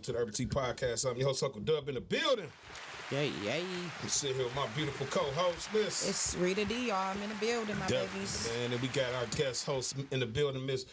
welcome to the Urbal Tea PoTcast. I'm your host, Uncle Dub, in the building. Yay. I'm sitting here with my beautiful co-host, Miss. It's Rita D, y'all. I'm in the building, my babies. Man, and we got our guest host in the building, Miss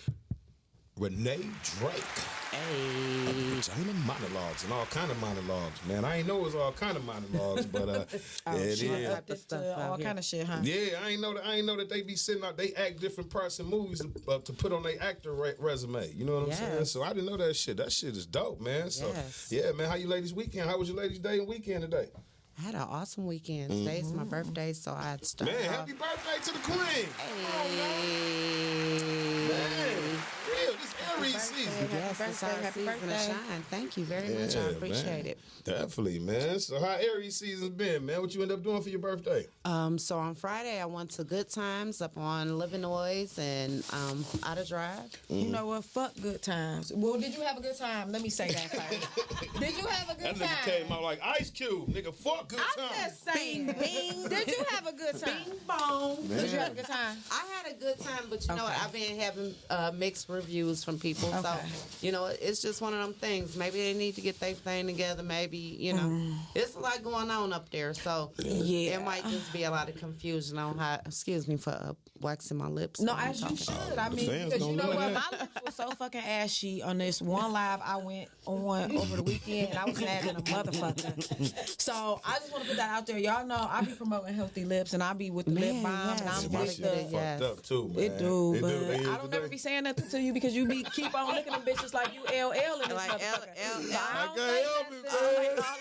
Renee Drake. Hey. Vagina monologues and all kind of monologues, man. I ain't know it was all kind of monologues, but it she is. up to all kind of shit, huh? Yeah, I ain't know that they be sitting out. They act different parts in movies to put on their actor resume. You know what I'm saying? So I didn't know that shit. That shit is dope, man. So yeah, man. How you ladies' weekend? How was your ladies' day and weekend today? I had an awesome weekend. Today's my birthday, so I had to start. Man, happy birthday to the queen! Hey. Man, real, this Aries season. Yes, it's our season to shine. Thank you very much. I appreciate it. Definitely, man. So how Aries season's been, man? What you end up doing for your birthday? So on Friday, I went to Good Times up on Livernois and Outer Drive. You know what? Fuck Good Times. Well, did you have a good time? Let me say that first. Did you have a good time? That nigga came out like Ice Cube. Nigga, fuck Good Times. I'm just saying. Bing. Did you have a good time? Bing bong. Did you have a good time? I had a good time, but you know what? I've been having mixed reviews from people. So, you know, it's just one of them things. Maybe they need to get their thing together. Maybe, you know, it's a lot going on up there. So, it might just be a lot of confusion on how, excuse me for waxing my lips. No, as you should. I mean, because you know what? My lips were so fucking ashy on this one live I went on over the weekend. I was having a motherfucker. So, I just want to put that out there. Y'all know I be promoting healthy lips and I be with the lip balm and I'm with the fucked up too, man. It do, but I don't never be saying nothing to you because you be keep on looking at them bitches like you LL in this like motherfucker. I all the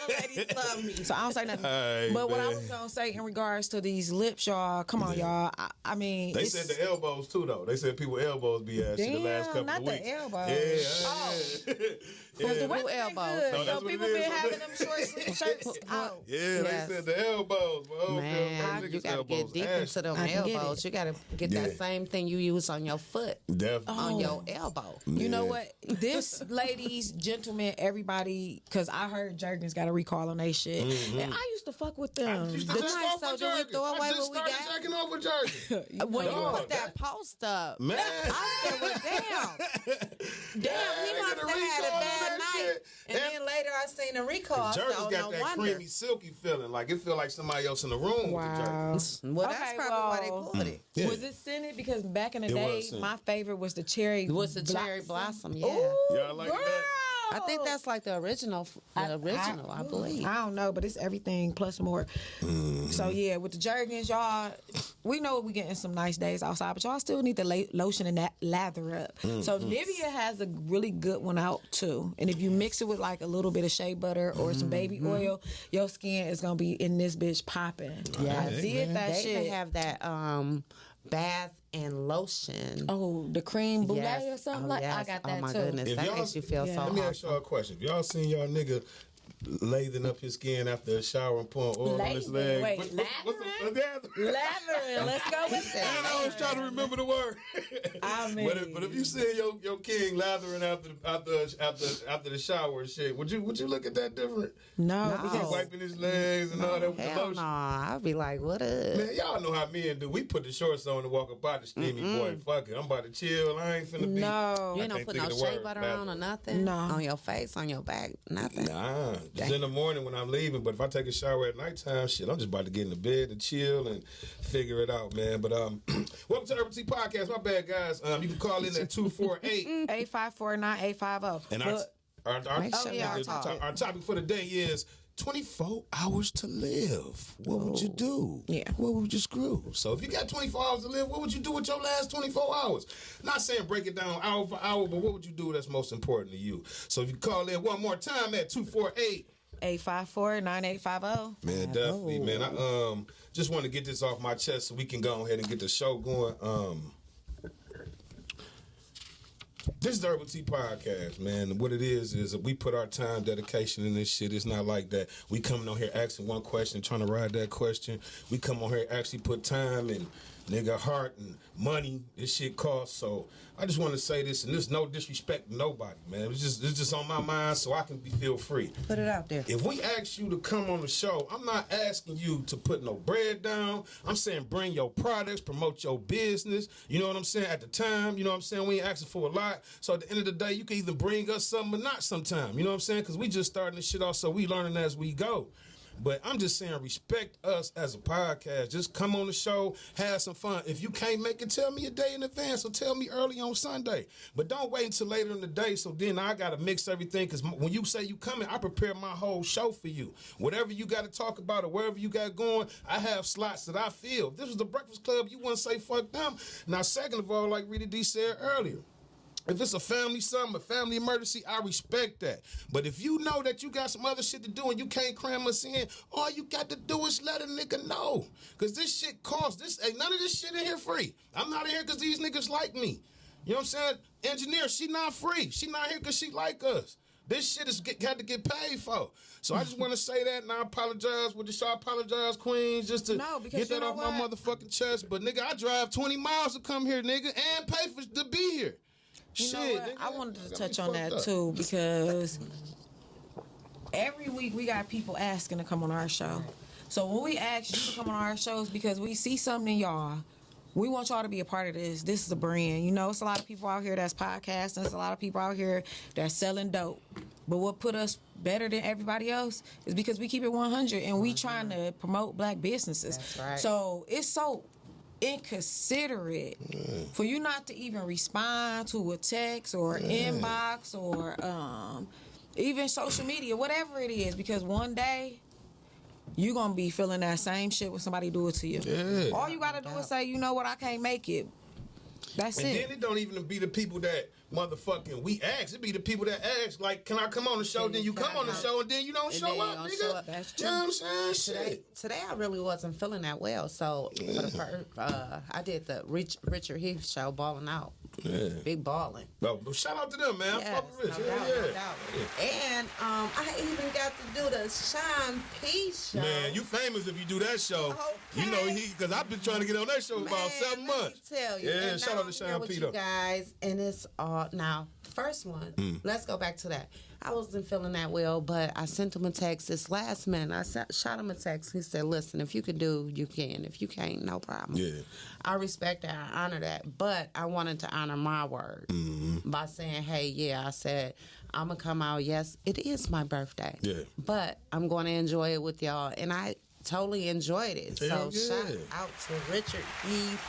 ladies love me. So I don't say nothing. Hey, but what man. I was gonna say in regards to these lips, y'all, come on, y'all. I mean, they said the elbows too, though. They said people elbows be ashy the last couple not of weeks. the elbows. The real elbows. No, so people been having them short sleeve shirts out. Yeah, they said the elbows. Man, you gotta get deep into them elbows. You gotta get that same thing you use on your foot. Definitely. On your elbow. You know what? This, ladies, gentlemen, everybody, because I heard Jergens got a recall on they shit. And I used to fuck with them. So do we throw away what we got? Jacking off with Jergens. When you put that post up, man, I said, well, damn, he must have had a bad night. And then later I seen a recall. Jergens got that creamy, silky feeling. Like it feel like somebody else in the room with the Jergens. Well, that's probably why they pulled it. Yeah. Was it scented? Because back in the day, my favorite was the cherry. Cherry blossom? Yeah. Y'all like that? I think that's like the original. I believe. I don't know, but it's everything plus more. So yeah, with the Jergens, y'all, we know we getting some nice days outside, but y'all still need to lotion and lather up. So Nivea has a really good one out too, and if you mix it with like a little bit of shea butter or some baby oil, your skin is gonna be in this bitch popping. Yeah, I did that they shit. They have that bath and lotion. Oh, the cream brulee or something like that. I got that too. Oh my goodness, that makes you feel so Let me ask y'all a question. If y'all seen y'all nigga lathering up his skin after a shower and pouring oil on his leg. Wait, lathering? Let's go with that. I was trying to remember the word. I mean, but if you see your king lathering after the shower and shit, would you look at that different? No, because wiping his legs and all that with the hell lotion. Nah, I'd be like, what up? Man, y'all know how men do. We put the shorts on and walk about the steamy boy. Fuck it, I'm about to chill. I ain't finna be. No, you ain't no put no shea butter on or nothing. No, on your face, on your back, nothing. Nah. Just in the morning when I'm leaving, but if I take a shower at nighttime, shit, I'm just about to get in the bed and chill and figure it out, man. But welcome to Urbal Tea PoTcast. My bad, guys. You can call in at 248-854-9850. And our topic for the day is 24 hours to live. What would you do? Yeah. What would you screw? So if you got 24 hours to live, what would you do with your last 24 hours? Not saying break it down hour for hour, but what would you do that's most important to you? So if you call in one more time at 248-854-9850. Man, definitely, man. I just want to get this off my chest so we can go ahead and get the show going. This is the Urbal Tea PoTcast, man. What it is we put our time, dedication in this shit. It's not like that. We coming on here asking one question, trying to ride that question. We come on here actually put time and nigga, heart and money. This shit costs. So I just want to say this, and there's no disrespect to nobody, man. It's just on my mind, so I can feel free. Put it out there. If we ask you to come on the show, I'm not asking you to put no bread down. I'm saying bring your products, promote your business. You know what I'm saying? At the time, you know what I'm saying? We ain't asking for a lot. So at the end of the day, you can either bring us something or not sometime. You know what I'm saying? Because we just starting this shit off, so we learning as we go. But I'm just saying, respect us as a podcast. Just come on the show, have some fun. If you can't make it, tell me a day in advance or tell me early on Sunday. But don't wait until later in the day, so then I got to mix everything. Because when you say you coming, I prepare my whole show for you. Whatever you got to talk about or wherever you got going, I have slots that I feel. If this was the Breakfast Club, you wouldn't say fuck them. Now, second of all, like Rita D said earlier, if it's a family something, a family emergency, I respect that. But if you know that you got some other shit to do and you can't cram us in, all you got to do is let a nigga know. Because this shit costs. Ain't none of this shit in here free. I'm not in here because these niggas like me. You know what I'm saying? Engineer, she not free. She not here because she like us. This shit got to get paid for. So I just want to say that, and I apologize. I apologize, Queens, just to get that off my motherfucking chest. But, nigga, I drive 20 miles to come here, nigga, and pay to be here. You know what? I wanted to touch on that too, because every week we got people asking to come on our show. So when we ask you to come on our shows, because we see something in y'all, we want y'all to be a part of this. This is a brand. You know, it's a lot of people out here that's podcasting. It's a lot of people out here that's selling dope. But what put us better than everybody else is because we keep it 100 and we trying to promote black businesses. That's right. So it's so inconsiderate for you not to even respond to a text or inbox or even social media, whatever it is, because one day you gonna be feeling that same shit when somebody do it to you. All you gotta do is say, you know what, I can't make it. That's and it. Then it don't even be the people that motherfucking we ask. It be the people that ask, like, can I come on the show? Then you come on the show and then you don't show up, nigga. That's true. You know what I'm saying? Today I really wasn't feeling that well. So for the I did the Richard Heath show, Balling Out. Yeah. Big balling. No, but shout out to them, man. Yes, Fuck with Rich. No doubt. And I even got to do the Sean P show. Man, you famous if you do that show. Okay. You know, because I've been trying to get on that show about 7 months. Let me tell you. Yeah, and shout out to Sean P, though. Guys, and it's all now. First one. Let's go back to that. I wasn't feeling that well, but I sent him a text this last minute. I shot him a text. He said, "Listen, if you can do, you can. If you can't, no problem." Yeah. I respect that. I honor that. But I wanted to honor my word by saying, "Hey, yeah," I said, "I'm gonna come out. Yes, it is my birthday. Yeah. But I'm going to enjoy it with y'all." And I totally enjoyed it. Hell So shout out to Richard Heath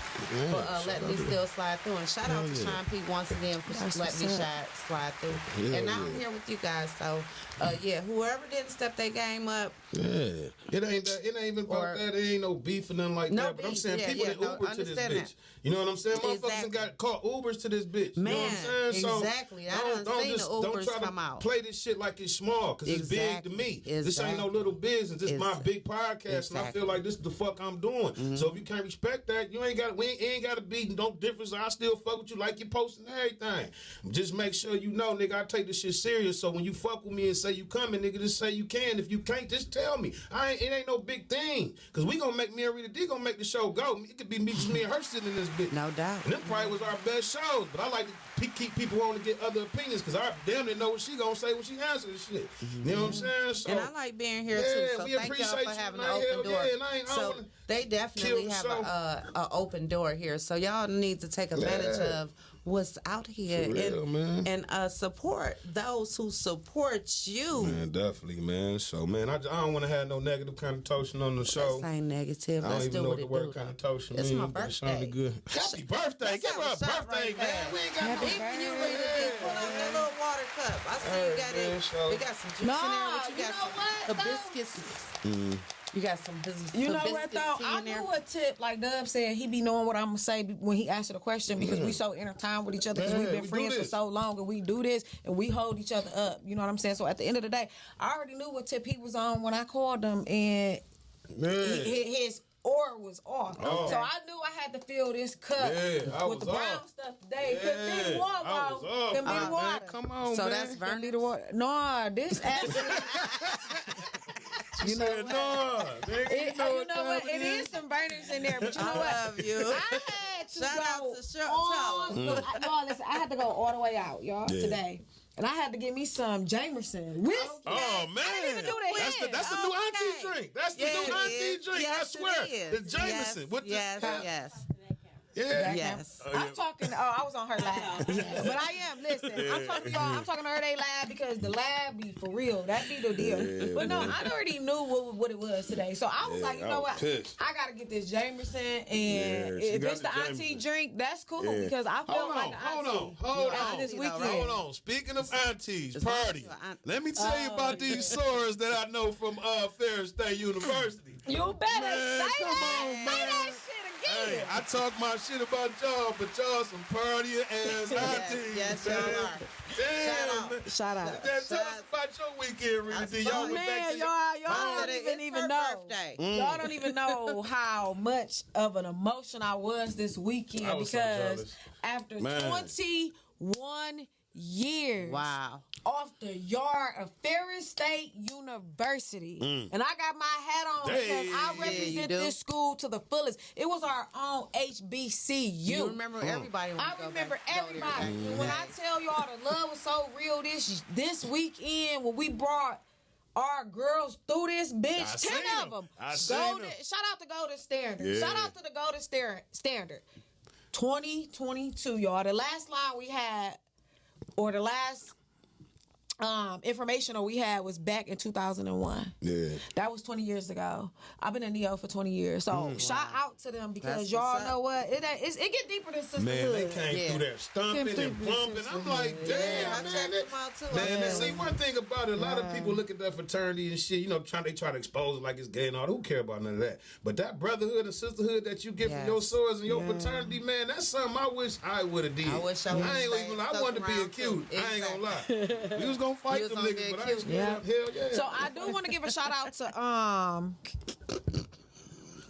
for letting me still slide through. And shout out to Sean P once again for letting me slide through. And now I'm here with you guys. So whoever didn't step their game up. Yeah. It ain't even about that. It ain't no beef or nothing like that. But I'm saying people that Uber to this bitch. That. You know what I'm saying? Motherfuckers got caught Ubers to this bitch. Man, you know what I'm saying? Exactly. So don't try to play this shit like it's small, because it's big to me. This ain't no little business. This is my big podcast, and I feel like this is the fuck I'm doing. So if you can't respect that, you ain't got to be no difference. I still fuck with you like you posting everything. Just make sure you know, nigga, I take this shit serious. So when you fuck with me and say you coming, nigga, just say you can. If you can't, just tell me. It ain't no big thing, because we gonna make me and Rita D gonna make the show go. It could be just me and her sitting in this bitch. No doubt. And them probably was our best shows, but I like to keep people on to get other opinions, because I damn near know what she gonna say when she answers this shit. You know what I'm saying? So, and I like being here too. So thank y'all for having an open door. So they definitely have an open door here. So y'all need to take advantage of what's out here and support those who support you. Man, definitely, man. So, man, I don't want to have no negative connotation on the show. This ain't negative. I don't even know what the word connotation means. It's my birthday. Good. Happy birthday. Give her a birthday, man. We ain't got no birthday. You ready to pull out that little water cup. I see you got it. We got some juice in there. What you got? Some hibiscus. You got some business. You know what though? I knew a tip, like Dub said, he be knowing what I'm gonna say when he answered the question, because we so intertwined with each other, because we've been friends for so long, and we do this and we hold each other up. You know what I'm saying? So at the end of the day, I already knew what tip he was on when I called him, and his aura was off. So I knew I had to fill this cup with the brown stuff today. Couldn't be the water. Couldn't be the water. Come on, so man. That's Vernon. No, this actually. She said, no. You know what? It is some burners in there, but you know what? I love you. I had to Shout go out to Short all, y'all, listen, I had to go all the way out, y'all, today. And I had to get me some Jameson whiskey. Oh, man. I didn't even do the That's the new auntie drink. That's the new auntie drink. I swear. The Jameson. Yes. Yeah. Yes. I'm talking. I was on her lab, but I am. Listen, I'm talking to y'all. I'm talking to her. They lab because the lab be for real. That be the deal. Yeah, but no, I already knew what it was today. So I was like, you know what? Pissed. I gotta get this Jameson, and if it's the auntie drink, that's cool because I feel like the auntie. Hold on. This weekend. Hold on. Speaking of aunties, party. Let me tell you about these sorors that I know from Ferris State University. You better Man, say come that. on, Say man. that shit again. Hey, I talk my shit about y'all, but y'all some partying ass aunties. Yes, y'all are. Damn, man. Shout out. Tell us about your weekend, Rudy. Y'all went back to y'all don't even know. Y'all don't even know how much of an emotion I was this weekend I was so because jealous. after Man. 21 years Wow. off the yard of Ferris State University. And I got my hat on because I you represent do. this school to the fullest. It was our own HBCU. You remember everybody when I you go remember back, go there. everybody. When I tell y'all the love was so real this weekend when we brought our girls through this bitch, I 10 seen of them. I seen them. Shout out to Golden Standard. Yeah. Shout out to the Golden Standard. 2022, y'all. The last line we had, or the last information we had was back in 2001. Yeah. That was 20 years ago. I've been in Neo for 20 years. So shout out to them because That's y'all what's up. know what? It get deeper than sisterhood. Man, they came through there stomping and bumping. I'm like, damn, I man. checked them out too. Man, and see, one thing about it, a lot of people look at that fraternity and shit, they try to expose it like it's gay and all. Who care about none of that? But that brotherhood and sisterhood that you get from your swords and your fraternity, man, that's something I wish I would have did. I wish I would've I wanted to be a cute. I ain't gonna lie. We was gonna fight was them gonna niggas, be but I cute. ain't scared of hell yeah. So I do want to give a shout out to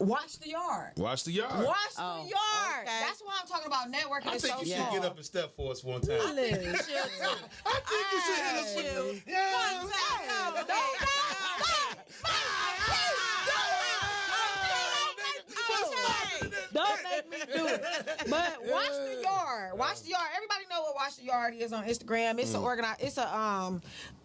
Watch the Yard. Watch the yard. Watch the Yard. okay. That's why I'm talking about networking. I It's think so you should small. get up and step for us one time. Listen. I think you should hit us with the Don't make me do it. But Watch the Yard. Watch the Yard. Everybody know what Watch the Yard is on Instagram. It's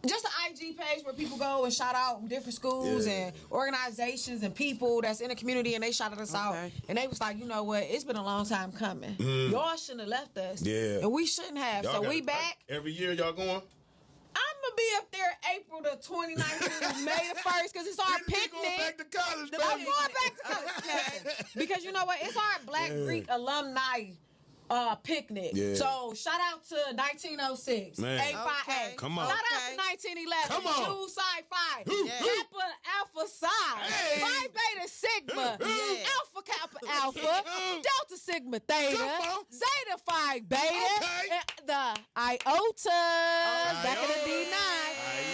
just an IG page where people go and shout out different schools and organizations and people that's in the community, and they shouted us out. And they was like, you know what? It's been a long time coming. Y'all shouldn't have left us. Yeah. And we shouldn't have. So we back. Every year y'all going? I'm going to be up there April the 29th, May the 1st, because it's our picnic. Going back to college, baby. I'm going back to college. Because you know what? It's our Black Greek alumni picnic. Yeah. So shout out to 1906, Man. 858. Okay. Come on. Shout out to 1911. Come on. Choose side 5. Yeah. Kappa Alpha Psi. Hey. Phi Beta Sigma. Yeah. Alpha Kappa Alpha. Delta Sigma Theta. Come on. Zeta Phi Beta. Okay. The Iotas. Back in the D9.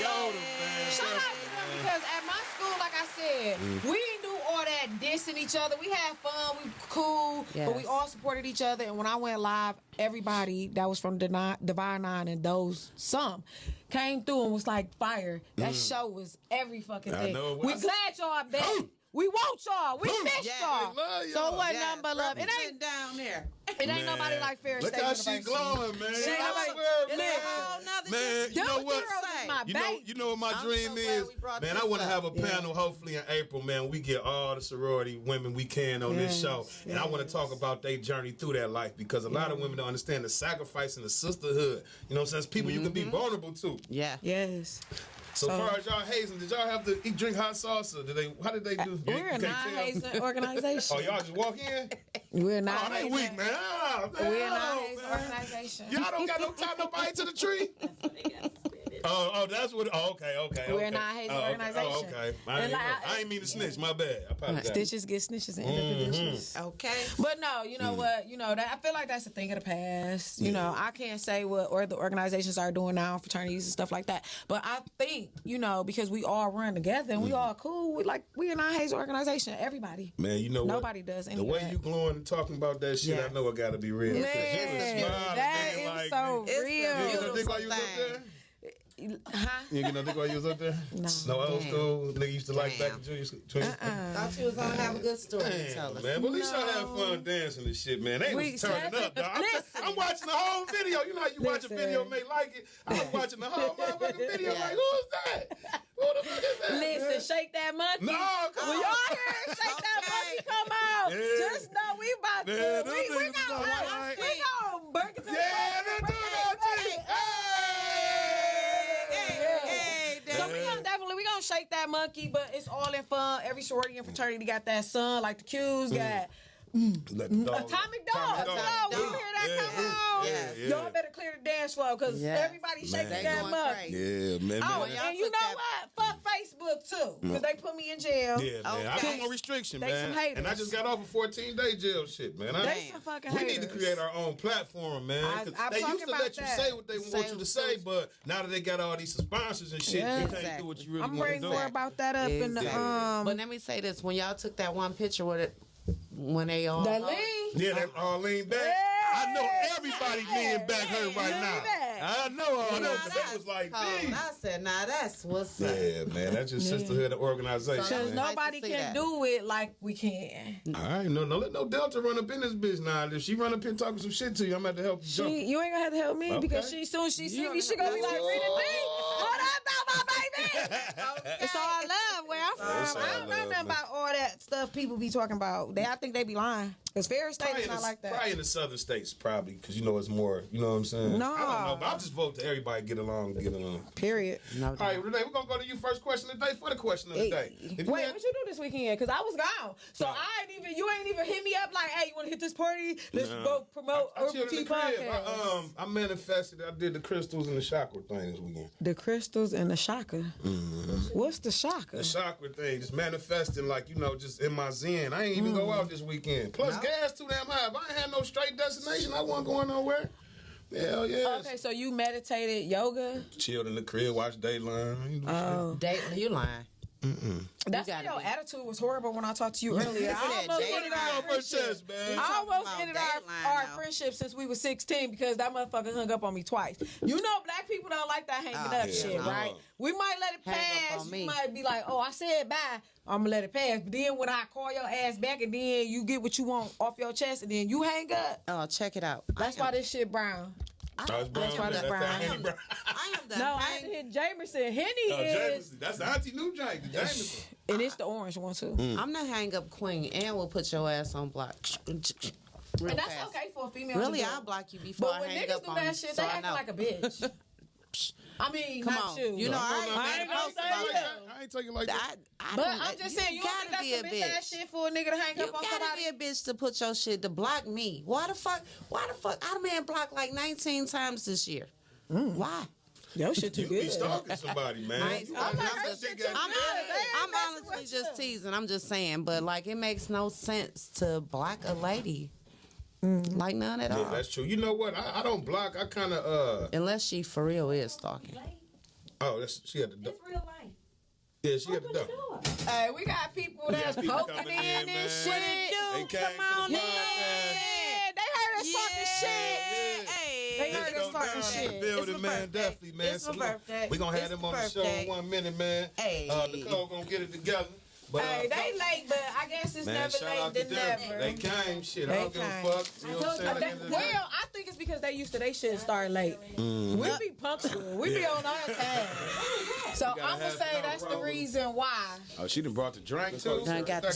Iota, man. Shout out to them because at my school, like I said, we didn't do all that dissing each other. We had fun, we cool, but we all supported each other. And when I went live, everybody that was from Divine Nine and those some came through and was like fire. That show was every fucking I thing. know. We glad y'all back. We want y'all. We miss y'all. we love So it y'all. wasn't nothing but love. It ain't down there. nobody like Ferris Look State how University. she glowing, man. She I like- swear, it's man. a whole nother Man, you Them know what? girls is my baby. You know what my I'm dream so glad is? we brought Man, this I want to up. have a panel hopefully in April, man. We get all the sorority women we can on this show. And I want to talk about their journey through that life because a lot of women don't understand the sacrifice and the sisterhood. You know what I'm saying? It's people you can be vulnerable to. Yeah. Yes. So far as y'all hazing, did y'all have to drink hot sauce? Or how did they do? We're a You can't tell? non-hazing organization. Oh, y'all just walk in? We're Oh, not. they weak, man. Oh, man. We're a Oh, non-hazing man. organization. Y'all don't got no tie nobody to the tree? That's what. Okay. We're not hazing organization. Okay. And I ain't mean to snitch. My bad. I apologize. Stitches get snitches and end up with bitches. Okay. But no, you know what? You know that I feel like that's a thing of the past. You know, I can't say what the organizations are doing now, fraternities and stuff like that. But I think because we all run together and we all cool. We're not hazing organization. Everybody. Man, you know what? Nobody does any The of way that. you glowing and talking about that shit, I know it got to be real. Man, You was smiling, that nigga, is like so me. It's real. You know, beautiful think why you was up thing. there? Huh? You get no dick while you was up there? No old school nigga used to like back in junior school. Thought you was gonna have a good story to tell us. Man, but at least y'all have fun dancing and shit, man. They was turning up, dog. I'm watching the whole video. You know how you watch a video and may like it? I was watching the whole motherfucking video like, who is that? Who the fuck is that? Listen, shake that monkey. No, come on. When y'all hear shake that monkey come out, just know we about to, we gonna break it to the So we gonna shake that monkey, but it's all in fun. Every sorority and fraternity got that son, like the Q's got Atomic Dog. We hear that come on. Y'all better clear the dance floor because everybody shaking that monkey. Yeah, man. Oh, and you know what? Fuck Facebook too, because they put me in jail. Yeah, man. I put more restriction, man. And I just got off a 14-day jail shit, man. They some fucking haters. We need to create our own platform, man. They used to let you say what they want you to say, but now that they got all these sponsors and shit, you can't do what you really want to do. I'm ready more about that up in the But let me say this: when y'all took that one picture with it, when they all that lean, they all lean back. I know everybody leaning back her right now. I know all that. That was like, I said, nah, that's what's up. Yeah, man. That's just sisterhood of organization. Because nobody can do it like we can. All right, no, let no Delta run up in this bitch now. If she run up in talking some shit to you, I'm going to have to help you jump. You ain't going to have to help me because soon as she see me, she going to be like, read it, what up, my baby? It's all love where I'm from. I don't know nothing about all that stuff people be talking about. I think they be lying. Because Ferris State is not like that. Probably in the southern states, because you know it's more, you know what I'm saying? No. I don't know, but I'll just vote to everybody get along. Period. No, all right, Renee, we're going to go to you first question of the day for the question of the day. Wait, what you do this weekend? Because I was gone. So you ain't even hit me up like, hey, you want to hit this party? Let's go promote Urbal Tea PoTcast. I manifested, I did the crystals and the chakra thing this weekend. The crystals and the chakra? Mm-hmm. What's the chakra? The chakra thing, just manifesting like, just in my zen. I ain't even go out this weekend. Plus, gas too damn high. If I ain't had no straight destination, I wasn't going nowhere. Hell yeah. Okay, so you meditated, yoga? Chilled in the crib, watched Dateline. Dateline, you lying. That's why your attitude was horrible when I talked to you earlier. I almost ended our friendship since we were 16 because that motherfucker hung up on me twice. You know black people don't like that hanging up shit, right? We might let it pass. You might be like, oh, I said bye. I'm going to let it pass. But then when I call your ass back and then you get what you want off your chest and then you hang up. Oh, check it out. That's why this shit brown. That's why it's brown. I am the I had to hit Jamerson. Henny is. That's the auntie new drink, the Jamerson. And it's the orange one, too. I'm the hang up queen and we'll put your ass on block. And that's okay for a female. Really, I'll block you before I hang up on you. But when niggas do that shit, they act like a bitch. I mean, come not on. You know, I ain't gonna say that. I ain't taking like that. But I'm just saying, you gotta be a bitch. That shit for a nigga to hang up on somebody. You gotta be a bitch to put your shit to block me. Why the fuck? I done been blocked like 19 times this year. Why? Your shit too good. You be stalking somebody, man. I'm honestly just teasing. I'm just saying, but like it makes no sense to block a lady. Like none at all. Yeah, that's true. You know what? I don't block. I kind of unless she for real is stalking. Oh, she had the door. It's real life. Yeah, she had the door. Hey, we got people that's poking in and shit. They come on in. They heard us talking shit. They heard us talking shit. Building, man, definitely, man. It's my birthday. We gonna have them on the show in 1 minute, man. Nicole gonna get it together. But, hey, they late, but I guess it's never late than never. They came, shit. I don't give a fuck. You know what I'm saying? Well, I think it's because they used to they shit start late. We be punctual. We be on our time. So I'm gonna say that's the reason why. Oh, she done brought the drink too. So we got two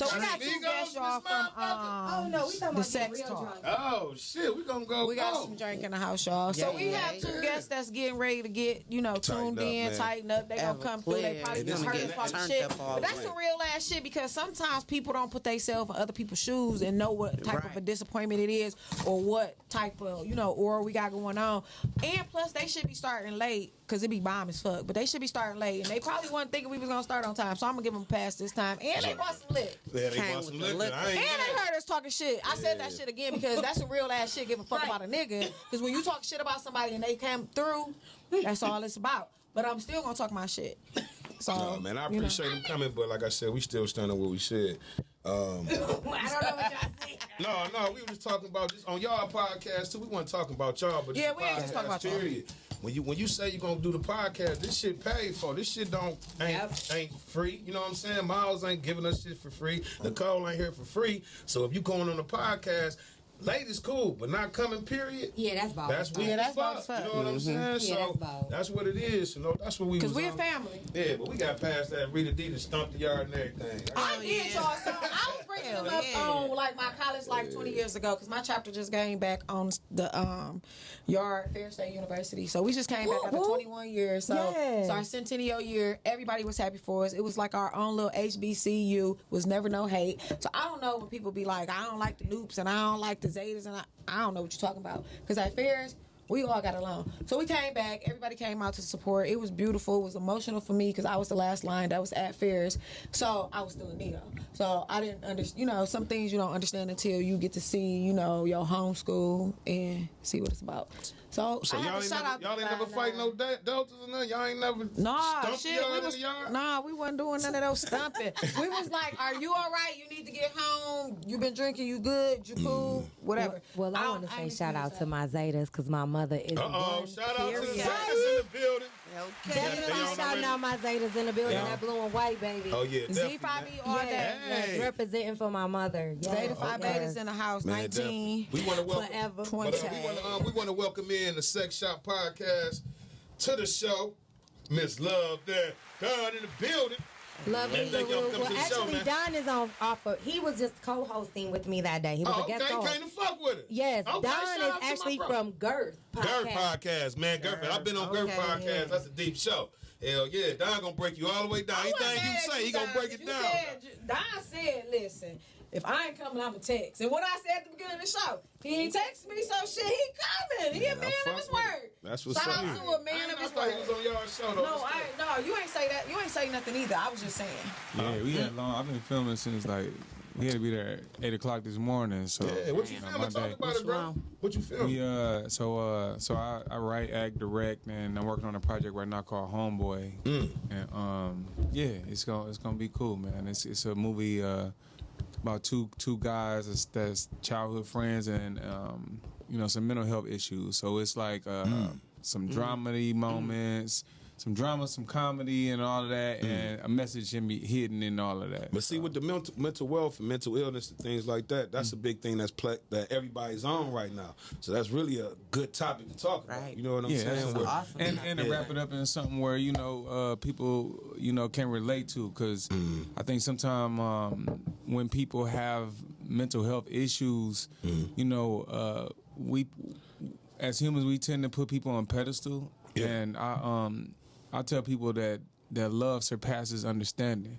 guests y'all from the sex talk. Oh shit, we gonna go. We got some drink in the house, y'all. So we have two guests that's getting ready to get tuned in, tighten up. They gonna come through. They probably just heard us talking shit. But that's some real ass shit because sometimes people don't put themselves in other people's shoes and know what type of a disappointment it is or what type of or we got going on. And plus they should be starting late because it be bomb as fuck, but they should be starting late and they probably wasn't thinking we was gonna start on time, so I'm gonna give them a pass this time. And they bought some lick. Yeah, they bought some liquor. And they heard us talking shit. I said that shit again because that's some real ass shit. Give a fuck about a nigga because when you talk shit about somebody and they come through, that's all it's about. But I'm still gonna talk my shit. So, no, man, I appreciate them coming, but like I said, we still stand on what we said. I don't know what y'all say. No, we were just talking about this on y'all podcast too. We weren't talking about y'all, but yeah, we ain't just talking about period. when you say you're gonna do the podcast, this shit paid for. This shit ain't free. You know what I'm saying? Miles ain't giving us shit for free. Nicole ain't here for free. So if you going on the podcast, ladies cool, but not coming, period. Yeah, that's bold. That's weird as fuck. You know what I'm saying? Yeah, so that's what it is. You know, that's what we was. Because we're a family. Yeah, but we got past that. Rita D to stump the yard and everything. I did, y'all. So I was bringing them up on like my college life 20 years ago because my chapter just came back on the yard, Fair State University. So we just came back after 21 years. So it's our centennial year. Everybody was happy for us. It was like our own little HBCU. Was never no hate. So I don't know when people be like, I don't like the Noops and I don't like the Zetas and I don't know what you're talking about. Because at Fairs, we all got along. So we came back. Everybody came out to support. It was beautiful. It was emotional for me because I was the last line that was at Fairs. So I was still a Neo. So I didn't understand. You know, some things you don't understand until you get to see, you know, your homeschool and see what it's about. So y'all ain't never fight no deltas or nothing? Y'all ain't never stumped y'all in the yard? Nah, we wasn't doing none of those stumping. We was like, are you all right? You need to get home. You been drinking. You good? You cool? Whatever. Well, I want to say shout out to my Zetas because my mother is shout out to the Zetas in the building. Definitely shouting out my Zetas in the building. That blue and white, baby. Oh, yeah, definitely. Z5E all day. Yes, representing for my mother. Yes. Zeta Phi Betas in the house, Man, 19. We want to welcome, forever. we want to welcome in the Sex Shop Podcast to the show. Miss Love there, down in the building. Lovely. Well, actually, Don is on offer. He was just co-hosting with me that day. He was a guest host. Came to fuck with it. Yes, okay, Don is actually from Girth Podcast. Girth Podcast, man. Girth. I've been on Girth Podcast. That's a deep show. Hell yeah, Don gonna break you all the way down. Anything you say, he gonna break it down. Don said, listen, if I ain't coming, I'ma text. And what I said at the beginning of the show, he ain't text me, so shit, he coming. He a man of his word. That's what's up. Shout out to a man of his word. He was on your show, though. No, you ain't say that. You ain't say nothing either. I was just saying. Yeah, we had long. I've been filming since like we had to be there at 8 o'clock this morning. So yeah, what you filming? Talk about it, bro. What you filming? We so I write, act, direct, and I'm working on a project right now called Homeboy. And yeah, it's gonna be cool, man. It's a movie about two guys that's childhood friends and you know, some mental health issues. So it's like some dramedy moments. Some drama, some comedy, and all of that, and a message can be hidden in all of that. But see, with the mental wealth and mental illness and things like that, that's a big thing that everybody's on right now. So that's really a good topic to talk about. You know what I'm saying? That's awesome. And to wrap it up in something where, you know, people, you know, can relate to, because I think sometimes when people have mental health issues, you know, we as humans, we tend to put people on pedestal. Yeah. And I tell people that love surpasses understanding.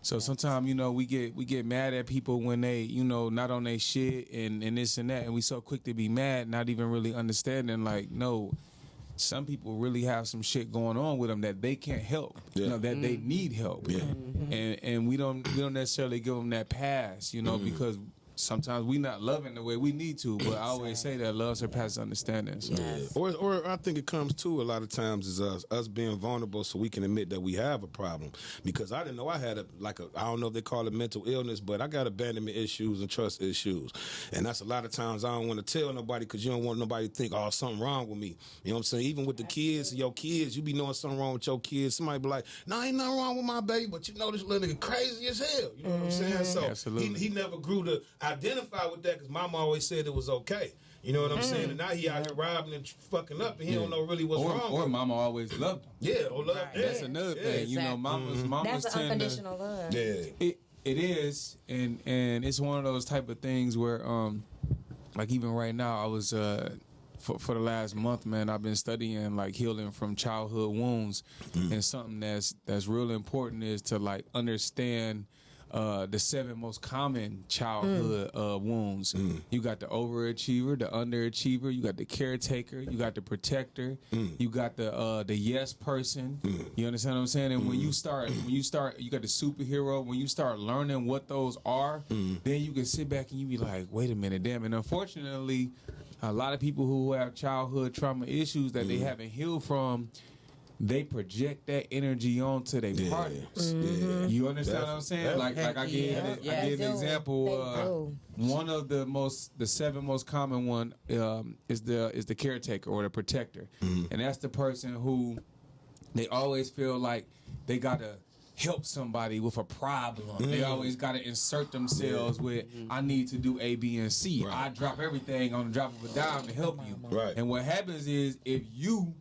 So sometimes, you know, we get mad at people when they, you know, not on their shit and this and that, and we so quick to be mad, not even really understanding. Like, no, some people really have some shit going on with them that they can't help. You know, that they need help. And we don't necessarily give them that pass, you know, because sometimes we not loving the way we need to, but I always say that love surpasses understanding. So. Yes. Or I think it comes to a lot of times is us being vulnerable so we can admit that we have a problem. Because I didn't know I had I don't know if they call it mental illness, but I got abandonment issues and trust issues. And that's a lot of times I don't want to tell nobody because you don't want nobody to think, oh, something wrong with me. You know what I'm saying? Even with the kids, your kids, you be knowing something wrong with your kids. Somebody be like, no, ain't nothing wrong with my baby, but you know this little nigga crazy as hell. You know what I'm saying? So he never grew to identify with that because mama always said it was okay. You know what I'm saying? And now he out here robbing and fucking up and he don't know really what's wrong with him. Mama always loved him. Yeah, or loved him. That's another thing. You know, mamas that's an unconditional love. Yeah. It is, and it's one of those type of things where, like even right now, I was for the last month, man, I've been studying like healing from childhood wounds, and something that's real important is to like understand the 7 most common childhood wounds. You got the overachiever, the underachiever, you got the caretaker, you got the protector, you got the yes person. You understand what I'm saying? And when you start, you got the superhero. When you start learning what those are, then you can sit back and you be like, wait a minute, damn. And unfortunately, a lot of people who have childhood trauma issues that they haven't healed from, they project that energy onto their partners. Mm-hmm. You understand what I'm saying? Like I gave an example. One of the 7 most common one is the caretaker or the protector, and that's the person who they always feel like they gotta help somebody with a problem. They always gotta insert themselves with, I need to do A, B, and C. Right. I drop everything on the drop of a dime to help you. Right. And what happens is if you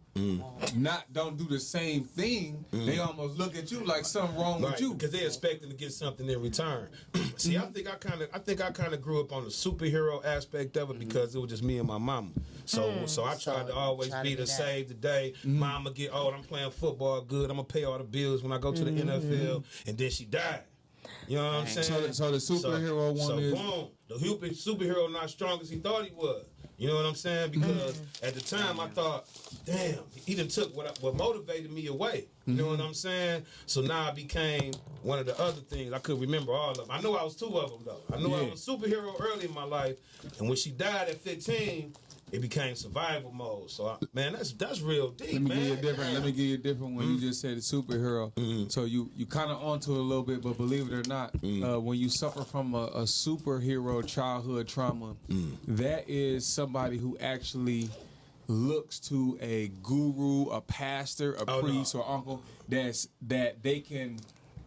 don't do the same thing, they almost look at you like something wrong with you because they're expecting to get something in return. See, I think I kind of grew up on the superhero aspect of it because it was just me and my mama. So I tried to always be the save the day. Mama get old, I'm playing football good. I'm gonna pay all the bills when I go to the NFL, and then she died. You know what I'm saying? So the superhero one is boom. The superhero not strong as he thought he was. You know what I'm saying? Because at the time I thought, damn, he done took what motivated me away. You know what I'm saying? So now I became one of the other things. I couldn't remember all of them. I know I was 2 of them though. I know I was a superhero early in my life, and when she died at 15, it became survival mode. So, man, that's real deep, Let me give you a different one. You just said the superhero. So you kind of onto it a little bit, but believe it or not, when you suffer from a superhero childhood trauma, that is somebody who actually looks to a guru, a pastor, a priest, or uncle that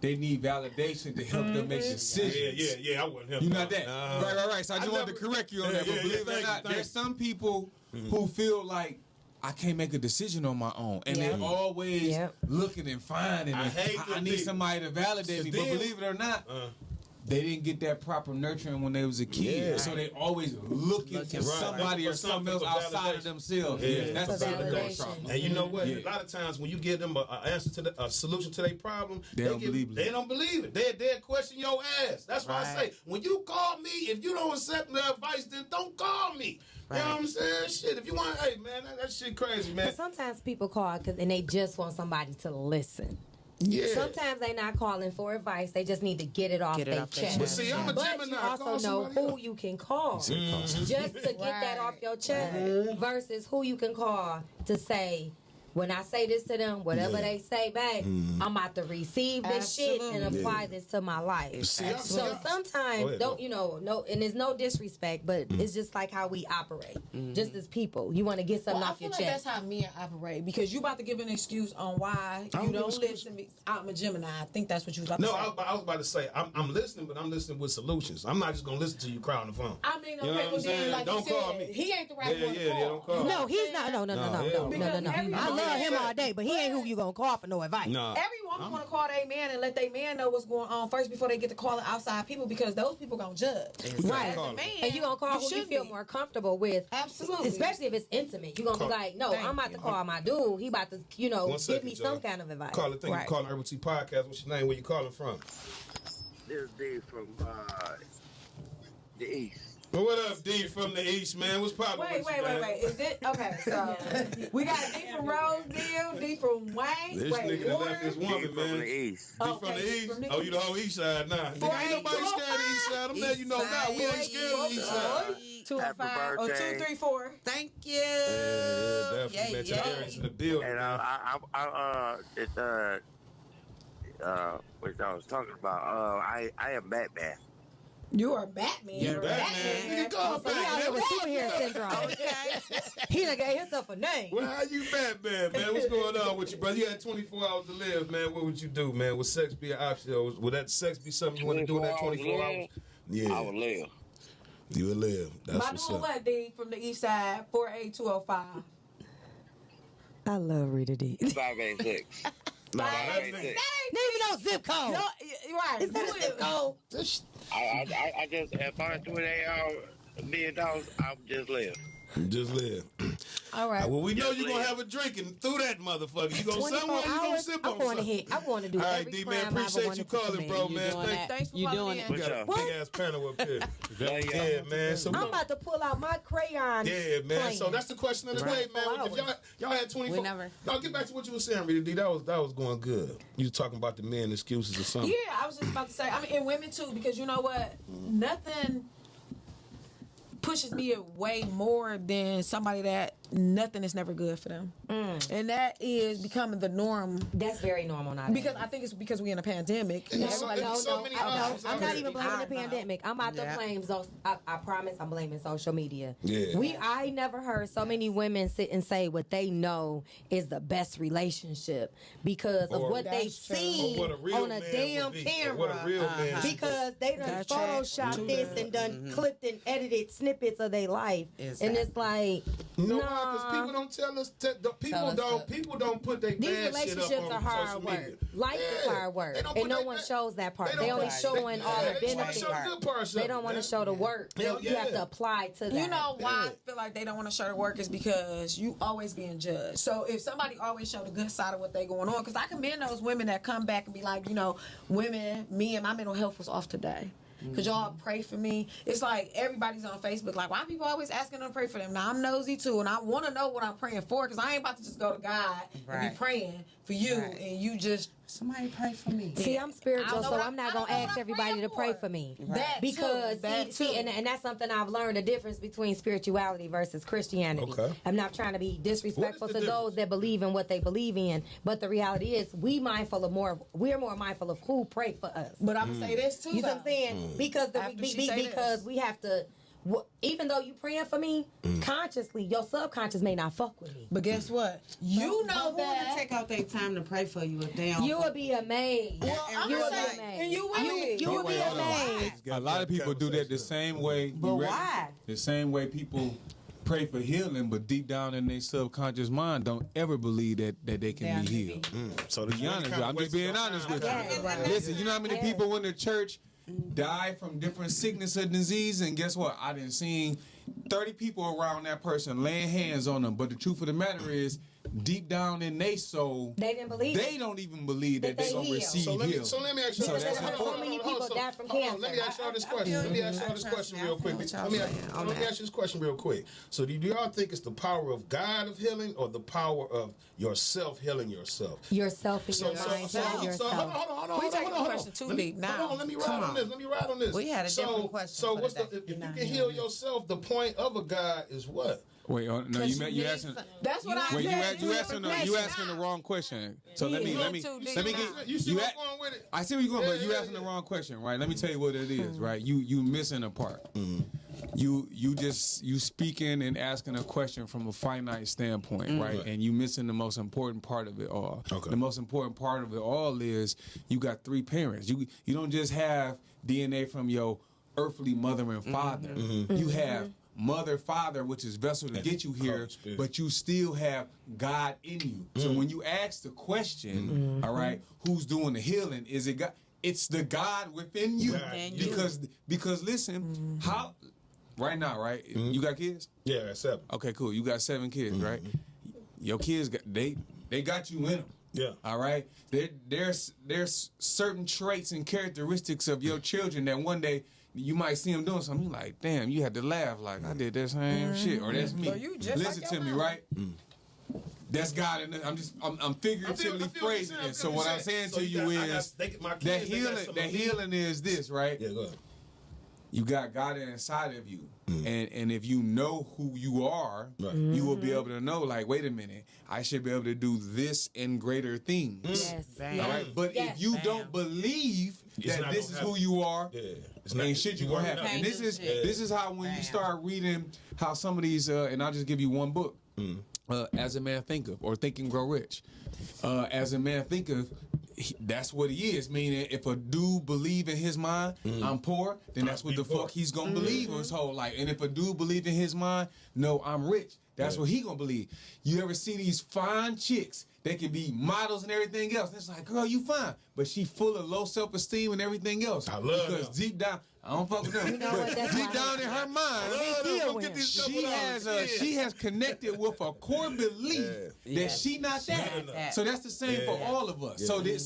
they need validation to help them make decisions. Yeah, I wouldn't help. You not that. Right. So I just wanted to correct you on that. But believe it or not, there's some people who feel like I can't make a decision on my own. And they're always looking and finding. I need somebody to validate me. But believe it or not, they didn't get that proper nurturing when they was a kid. So they always looking to somebody or something else outside of themselves. That's a validation. And you know what? A lot of times when you give them an answer to a solution to their problem, they don't believe it. They question your ass. That's why I say, when you call me, if you don't accept the advice, then don't call me. You know what I'm saying? Shit, if you want, hey, man, that shit crazy, man. But sometimes people call and they just want somebody to listen. Yeah. Sometimes they not calling for advice. They just need to get it off their chest. But see, I'm a Gemini. But you also know who you can call just to get that off your chest versus who you can call to say, when I say this to them, whatever they say back, I'm about to receive this shit and apply this to my life. So sometimes, and there's no disrespect, but it's just like how we operate, just as people. You want to get something off your chest. That's how men operate, because you about to give an excuse on why you don't listen to me. I'm a Gemini. I think that's what you was about to say. No, I was about to say, I'm listening, but I'm listening with solutions. I'm not just going to listen to you cry on the phone. I mean, okay, you know what I'm saying? Like don't call me. He ain't the right one to call. Don't call. No, he's not. No. I love him all day, but he ain't who you gonna call for no advice. No. Every woman wanna call their man and let their man know what's going on first before they get to calling outside people, because those people gonna judge. Right. And you gonna call who you feel more comfortable with. Absolutely. Especially if it's intimate. You gonna be like, no, I'm about to call my dude. He about to, give me some kind of advice. Call it. Thank you. Calling Urbal Tea PoTcast. What's your name? Where you calling from? This is D from the East. Well, what up, D from the East, man? What's poppin'? Wait. Is this okay? So we got D from Rosedale, D from Wayne. This nigga that left his woman, man. From the East. D from the East. Oh, you the whole East side now. Ain't nobody scared of the East side. I'm letting you know now. We ain't scared of the East side. 205 or 234. Thank you. Yeah, definitely. Man, take Eric to the building. And which I was talking about. I am Batman. You are Batman. You're Batman. So he out here with superhero syndrome. Okay. He done gave himself a name. Well, how you Batman, man? What's going on with you, brother? You had 24 hours to live, man. What would you do, man? Would sex be an option? Or would that sex be something you want to do in that 24 hours? Yeah. I would live. You would live. That's my what's dude up. what, D from the East Side, 48205. I love Rita D. 586. No, Not even no zip code. No, right. Is that a zip code? I just, if I do $1 million, I would just live. Just live. All right. Well, we know you're going to have a drinking through that motherfucker. You going somewhere, you going to sip on something. I want to do all right, every D, crime man, appreciate you calling, bro, man. Thanks for you calling doing in. it. We got a big-ass panel up here. Yeah, man. So I'm about to pull out my crayon. yeah, man. plan. So that's the question of the day, man. If y'all had 24. No, get back to what you were saying, Rita D. That was going good. You was talking about the men excuses or something. Yeah, I was just about to say. I mean, and women too, because you know what? Nothing pushes me away more than somebody that nothing is never good for them. And that is becoming the norm. That's very normal nowadays. Because I think it's because we're in a pandemic. I'm not even blaming the pandemic. I'm out the blame. So I promise I'm blaming social media. I never heard so many women sit and say what they know is the best relationship because of what they see on a damn camera. Because they done photoshopped this and done clipped and edited snippets of their life. And it's like, because people don't tell us. People don't put their bad shit up on social media. These relationships are hard work. Life is hard work, and no one shows that part. They only showing all the benefits. They don't want to show the work. You have to apply to that. You know why I feel like they don't want to show the work is because you always being judged. So if somebody always show the good side of what they going on, because I commend those women that come back and be like, women, me and my mental health was off today. Could y'all pray for me? It's like everybody's on Facebook like, why people always asking them to pray for them? Now I'm nosy too, and I want to know what I'm praying for because I ain't about to just go to God and be praying for you and you just somebody pray for me. See, I'm spiritual, so I'm not gonna ask everybody to pray for me. Because and that's something I've learned, the difference between spirituality versus Christianity. I'm not trying to be disrespectful to those that believe in what they believe in, but the reality is we're more mindful of who pray for us. But I'm gonna say this too. You know what I'm saying? Because we have to. Even though you praying for me, consciously, your subconscious may not fuck with me. But guess what? You know that. Who would take out their time to pray for you if they don't? You would be amazed. You would be amazed. And you would be amazed. A lot of people do that the same way. But why? The same way people pray for healing, but deep down in their subconscious mind don't ever believe that they can be healed. So to be honest, I'm just being honest with you. Listen, you know how many people in the church die from different sickness or disease, and guess what? I done seen 30 people around that person laying hands on them, but the truth of the matter is, deep down in their soul, they didn't believe. They don't even believe that they're gonna receive healing. So let me ask you. So many people die from cancer. Let me ask y'all this question. real quick. Let me ask you this question real quick. So do y'all think it's the power of God of healing or the power of yourself healing yourself? Yourself in your mind. Hold on. We taking the question too deep now. Hold on, let me ride on this. We had a different question. So if you can heal yourself, the point of a God is what? Wait, no, you asking. That's what I said. You asking the wrong question. So let me get. You see where I'm going with it? I see where you're going, but you asking the wrong question, right? Let me tell you what it is, right? You missing a part. You speaking and asking a question from a finite standpoint, right? And you missing the most important part of it all. The most important part of it all is you got three parents. You don't just have DNA from your earthly mother and father. You have mother, father, which is vessel to get you here, but you still have God in you. So when you ask the question, all right, who's doing the healing? Is it God? It's the God within you. Because listen, how right now, right? You got kids? Yeah, I got 7. Okay, cool. You got 7 kids, right? Your kids they got you in them. Yeah. All right. There's certain traits and characteristics of your children that one day you might see them doing something. You like, damn, you had to laugh like I did that same shit, or that's me. So you just listen like to me, right? That's God, and I'm figuratively phrasing it. So what I'm saying to you is that healing is this, right? Yeah, go ahead. You got God inside of you. And if you know who you are, you will be able to know, like, wait a minute, I should be able to do this and greater things. Yes. All right? But if you don't believe that this is who you are, ain't shit you gonna happen. And this is how when you start reading how some of these, and I'll just give you one book, As a Man Thinketh, or Think and Grow Rich. As a Man Thinketh, that's what he is. Meaning, if a dude believe in his mind, I'm poor, then that's what the fuck he's gonna believe his whole life. And if a dude believe in his mind, no, I'm rich, that's what he gonna believe. You ever see these fine chicks? They can be models and everything else. And it's like, girl, you fine, but she full of low self-esteem and everything else. I love because them. Deep down, I don't fuck with them. You know what, but deep down in her mind, she has connected with a core belief that she not that. So that's the same for all of us. So then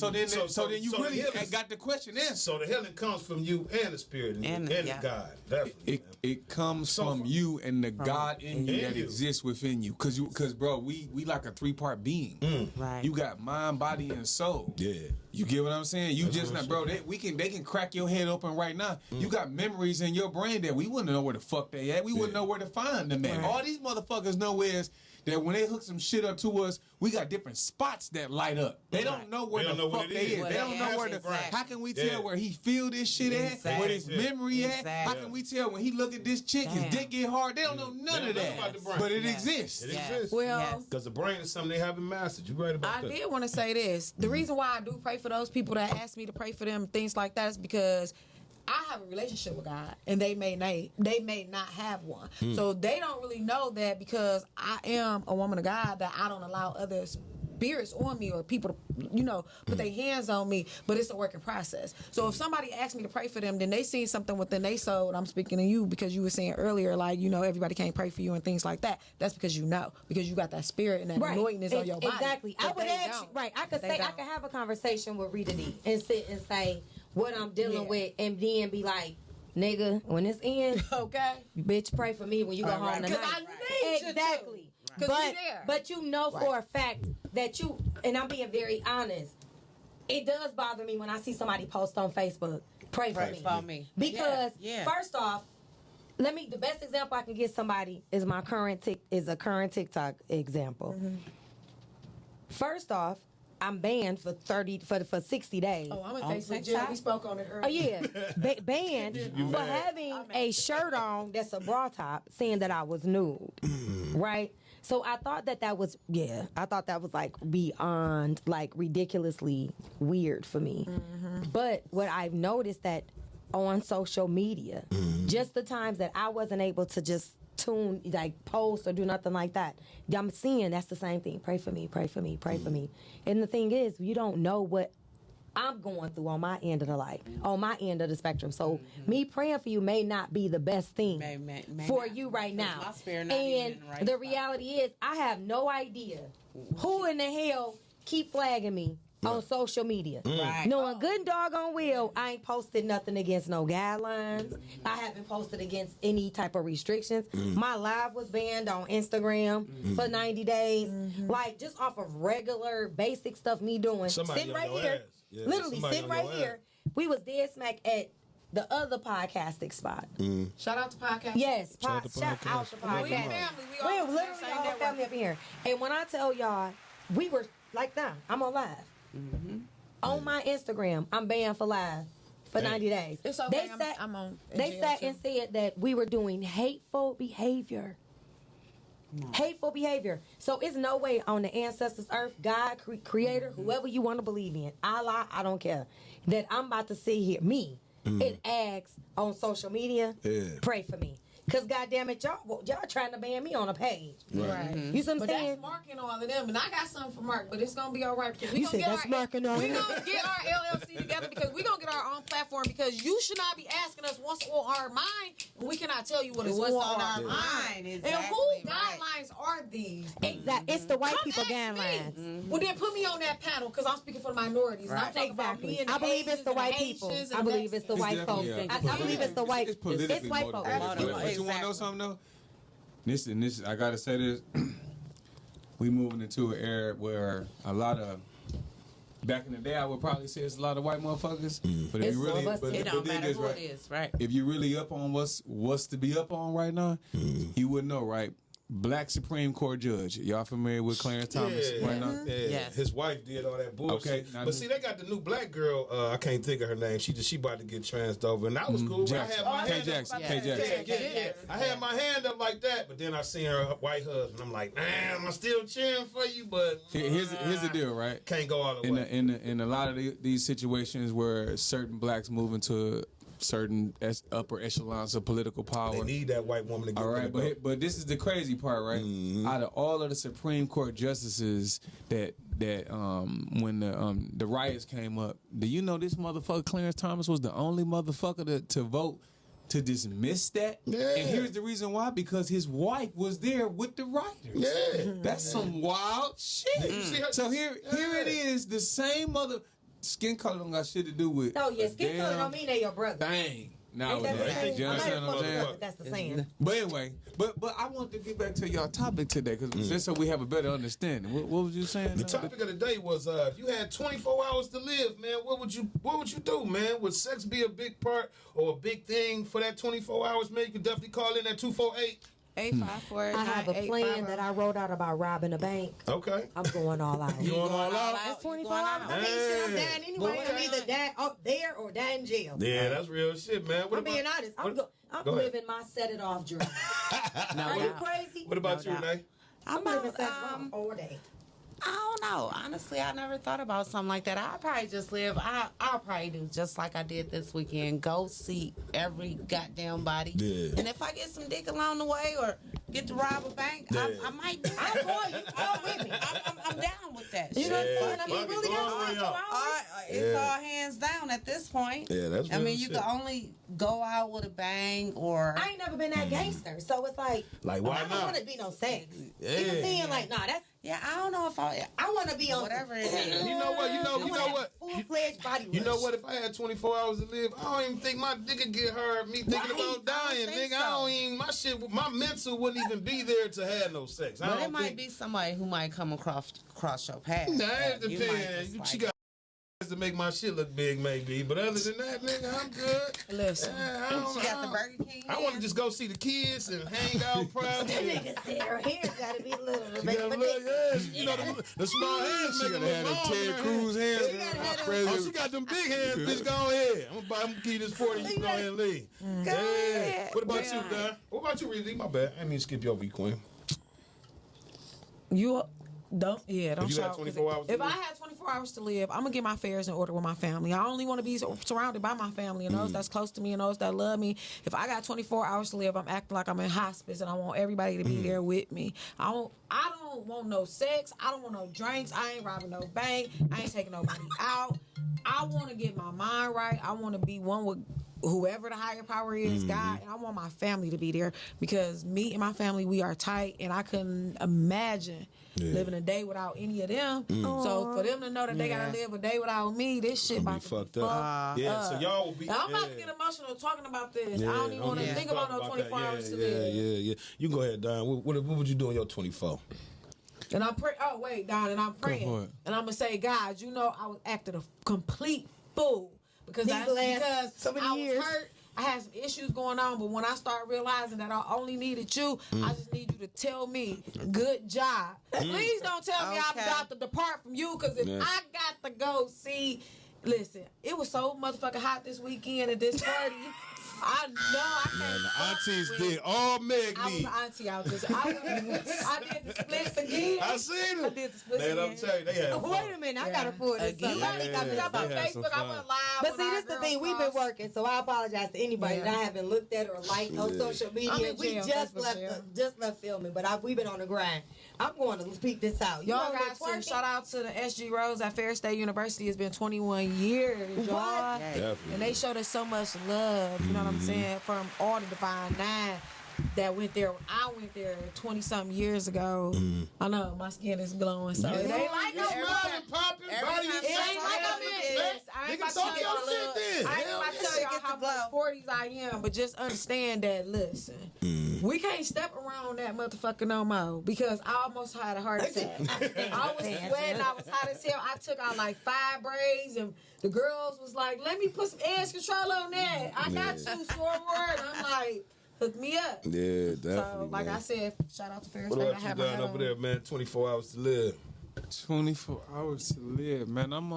you really got the question answered. So the healing comes from you and the Spirit and God. Definitely. It comes from you and the God in you that exists within you. Cause bro, we like a 3-part being. Right. You got mind, body, and soul. Yeah. You get what I'm saying? You just not, bro. They can crack your head open right now. You got memories in your brain that we wouldn't know where the fuck they at. We wouldn't know where to find them at. All these motherfuckers know is that when they hook some shit up to us, we got different spots that light up. They don't know where the fuck they is. They don't know where the. How can we tell where he feel this shit at? Where his memory at? How can we tell when he look at this chick, his dick get hard? They don't know none of that. But it exists. It exists. Well, because the brain is something they haven't mastered. You right about that. I did want to say this. The reason why I do pray for those people that ask me to pray for them, things like that, is because I have a relationship with God, and they may not have one. So they don't really know that because I am a woman of God, that I don't allow other spirits on me or people to, put their hands on me, but it's a working process. So if somebody asks me to pray for them, then they see something within their soul, and I'm speaking to you because you were saying earlier, like, everybody can't pray for you and things like that. That's because because you got that spirit and that anointing on your body. Exactly. I would ask you, I could have a conversation with Rita D and sit and say what I'm dealing with, and then be like, nigga, when it's in, okay, bitch, pray for me when you go home tonight. I need exactly. You to. But you know for a fact that you, and I'm being very honest, it does bother me when I see somebody post on Facebook, pray for me. Because first off, the best example I can give somebody is a current TikTok example. First off, I'm banned for 60 days. Oh, I'm in Facebook jail. We spoke on it earlier. Oh yeah, banned for having a shirt on that's a bra top, saying that I was nude, right? So I thought that was like beyond, like, ridiculously weird for me. But what I've noticed that on social media, just the times that I wasn't able to just post or do nothing like that, I'm seeing that's the same thing. Pray for me, pray for me, pray for me. And the thing is, you don't know what I'm going through on my end of the life, on my end of the spectrum. So me praying for you may not be the best thing for you right now. And the reality is, I have no idea who in the hell keep flagging me on social media. Knowing good and doggone well, I ain't posted nothing against no guidelines. I haven't posted against any type of restrictions. My live was banned on Instagram for 90 days. Like, just off of regular, basic stuff me doing. Sitting right here. Literally sitting right here. We was dead smack at the other podcasting spot. Shout out to podcast. Yes, shout out to podcast. We family. We literally all family up here. And when I tell y'all, we were like that. I'm on live. On my Instagram, I'm banned for live for 90 days. It's okay. They sat and said that we were doing hateful behavior. Hateful behavior. So it's no way on the ancestors' earth, God, creator, whoever you want to believe in, Allah, I don't care, that I'm about to sit here, me, and ask on social media, pray for me. Because, goddamn it, y'all trying to ban me on a page. Right. You see what I'm saying? That's Mark and all of them. And I got something for Mark, but it's going to be all right. Because you said that's Mark and all We're going to get our LLC together because we're going to get our own platform, because you should not be asking us what's on our mind when we cannot tell you what's on our mind. Exactly. And whose guidelines are these? Exactly. It's the white people guidelines. Well, then put me on that panel, because I'm speaking for the minorities. And I'm talking about me and I believe it's the white people. I believe it's the white folks. I believe it's the white. It's white folks. But you want to know something though? This I gotta say this. We moving into an era where a lot of, back in the day, I would probably say it's a lot of white motherfuckers. But if you really, it don't matter who it is, right? If you really up on what's to be up on right now, you would know, right? Black Supreme Court judge. Y'all familiar with Clarence Thomas right now? Yes. His wife did all that bullshit. Okay, but see, they got the new black girl. I can't think of her name. She about to get transed over, and that was cool. I had my hand Jackson. I had my hand up like that, but then I seen her white husband. I'm like, man, I'm still cheering for you, but here's the deal, right? Can't go all the way. In a lot of these situations where certain blacks move into certain upper echelons of political power, they need that white woman to get all right, but this is the crazy part, right? Out of all of the Supreme Court justices that when the riots came up, do you know this motherfucker Clarence Thomas was the only motherfucker to vote to dismiss that? And here's the reason why: because his wife was there with the rioters. That's some wild shit. So here it is, the same mother. Skin color don't got shit to do with. Oh yeah, skin color don't mean they're your brother. Dang. No, you understand what I'm saying? That's the saying. But anyway, but I want to get back to y'all topic today, because just so we have a better understanding. What was you saying? The topic of the day was if you had 24 hours to live, man, what would you do, man? Would sex be a big part or a big thing for that 24 hours, man? You could definitely call in at 854. I have a plan that I wrote out about robbing a bank. Okay. I'm going all out. You going all out? It's 24 hours. I mean, shit, I'm dying anyway. I'm either die up there or die in jail. Yeah, that's real shit, man. I'm being honest. I'm living my set it off dream. Are you crazy? What about you, Renee? I'm living set it off all day. I don't know. Honestly, I never thought about something like that. I'll probably just live. I'll probably do just like I did this weekend. Go see every goddamn body. Yeah. And if I get some dick along the way or get to rob a bank, I might do it. I'm going. You go with me. I'm down with that. You know what I'm saying? I mean, fuck it, really go got all the way out. It's all hands down at this point. Yeah, that's I real mean, you shit. can only go out with a bang or. I ain't never been that gangster, so it's like why I don't not? want to be no sex. Yeah. Even seeing like, nah, that's. Yeah, I don't know if I want to be on whatever it is. You know what? You know what? Full-fledged body. You know what? If I had 24 hours to live, I don't even think my dick would get hurt. Me thinking about dying, nigga. I don't even. My mental wouldn't even be there to have no sex. But it might be somebody who might come across your path. Nah, it depends. She got to make my shit look big, maybe. But other than that, nigga, I'm good. Listen, she got the Burger King. I want to just go see the kids and hang out proud. That nigga said her hair's got to be a little. You know, the small hands She make gotta have them Ted Cruz hands. Oh, she got them big hands, bitch. Go ahead. I'm gonna give you this 40. You go ahead and leave. Go ahead. What about you, Don? What about you, Rizzy? My bad. I didn't mean to skip you over, Queen. Don't If you got shout. 24 hours to If live. I had 24 hours to live, I'm gonna get my affairs in order with my family. I only want to be surrounded by my family and those that's close to me and those that love me. If I got 24 hours to live, I'm acting like I'm in hospice and I want everybody to be there with me. I don't want no sex. I don't want no drinks. I ain't robbing no bank. I ain't taking nobody out. I want to get my mind right. I want to be one with whoever the higher power is, God, and I want my family to be there because me and my family, we are tight, and I couldn't imagine living a day without any of them. So for them to know that they gotta live a day without me, this shit about to be fucked up. So y'all will be. I'm about to get emotional talking about this. I don't even want to think about no 24 hours to live. Yeah. You go ahead, Don. What would you do in your 24? And I'm praying. Oh wait, Don, and I'm praying, and I'm gonna say, God, you know, I was acting a complete fool because I was hurt. I had some issues going on, but when I started realizing that I only needed you, I just need you to tell me, good job. Please don't tell me I'm about to depart from you, because if I got to go see, listen, it was so motherfucking hot this weekend at this party. I know I can't. The aunties did all Meg I was need. an auntie out this. I did the splits again. I seen them. I did the splits Man, again. I'm telling you, they had Wait a minute, I gotta pull this Again? up. I think I put up on Facebook. I went live. But see, this is the thing. We've been working, so I apologize to anybody that I haven't looked at or liked on social media. I'm in We jail, just that's for left left filming, but we've been on the grind. I'm going to peek this out. Y'all guys, to shout out to the SG Rose at Fair State University. It's been 21 years, y'all. And they showed us so much love, you know what I'm saying, from all the Divine Nine that went there. I went there 20-something years ago. I know, my skin is glowing, so it ain't like no popping, body it ain't like I'm in this. I ain't about to tell y'all how much 40s I am, but just understand that, listen, we can't step around that motherfucker no more because I almost had a heart attack. I was sweating, I was hot as hell. I took out like 5 braids, and the girls was like, let me put some edge control on that. I got you, forward. I'm like, hook me up. Yeah, definitely. So, like I said, shout out to Fair State. What I about you have my down hat over on. there, man? 24 hours to live. 24 hours to live, man. I'm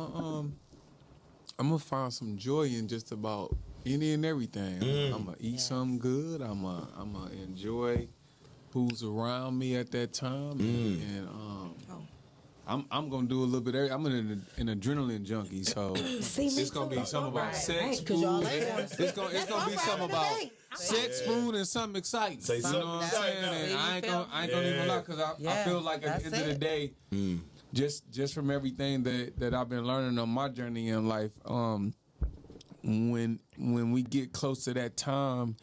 gonna find some joy in just about any and everything. I'm gonna eat something good. I'm gonna enjoy who's around me at that time, and I'm gonna do a little bit. I'm an adrenaline junkie, so it's gonna be something about sex, food. It's gonna be something about sex, food, and something exciting. Say You know something what I'm exciting. saying? And I ain't gonna even lie, because I feel like at the end of the day, just from everything that I've been learning on my journey in life, when we get close to that time,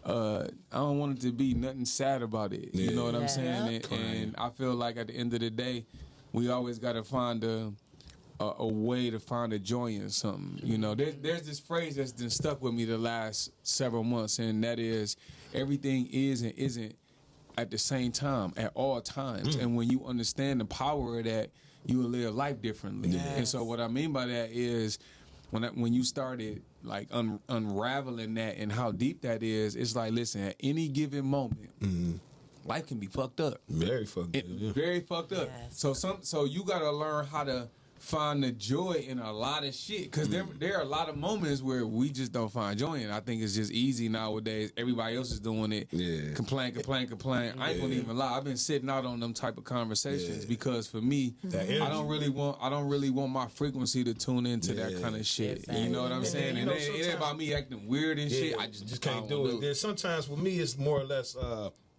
I don't want it to be nothing sad about it. You know what I'm saying? And I feel like at the end of the day, we always got to find a way to find a joy in something. You know, there's this phrase that's been stuck with me the last several months, and that is, everything is and isn't at the same time at all times. And when you understand the power of that, you will live life differently. And so what I mean by that is, when you started like unraveling that and how deep that is, it's like, listen, at any given moment, life can be fucked up. Very fucked up. Very fucked up. Yes. So you gotta learn how to find the joy in a lot of shit, because there are a lot of moments where we just don't find joy in. I think it's just easy nowadays. Everybody else is doing it. Yeah. Complain. I ain't gonna even lie. I've been sitting out on them type of conversations because for me, I don't really want my frequency to tune into that kind of shit. Exactly. You know what I'm saying? And it ain't about me acting weird and shit. I just can't do it. Then sometimes for me, it's more or less.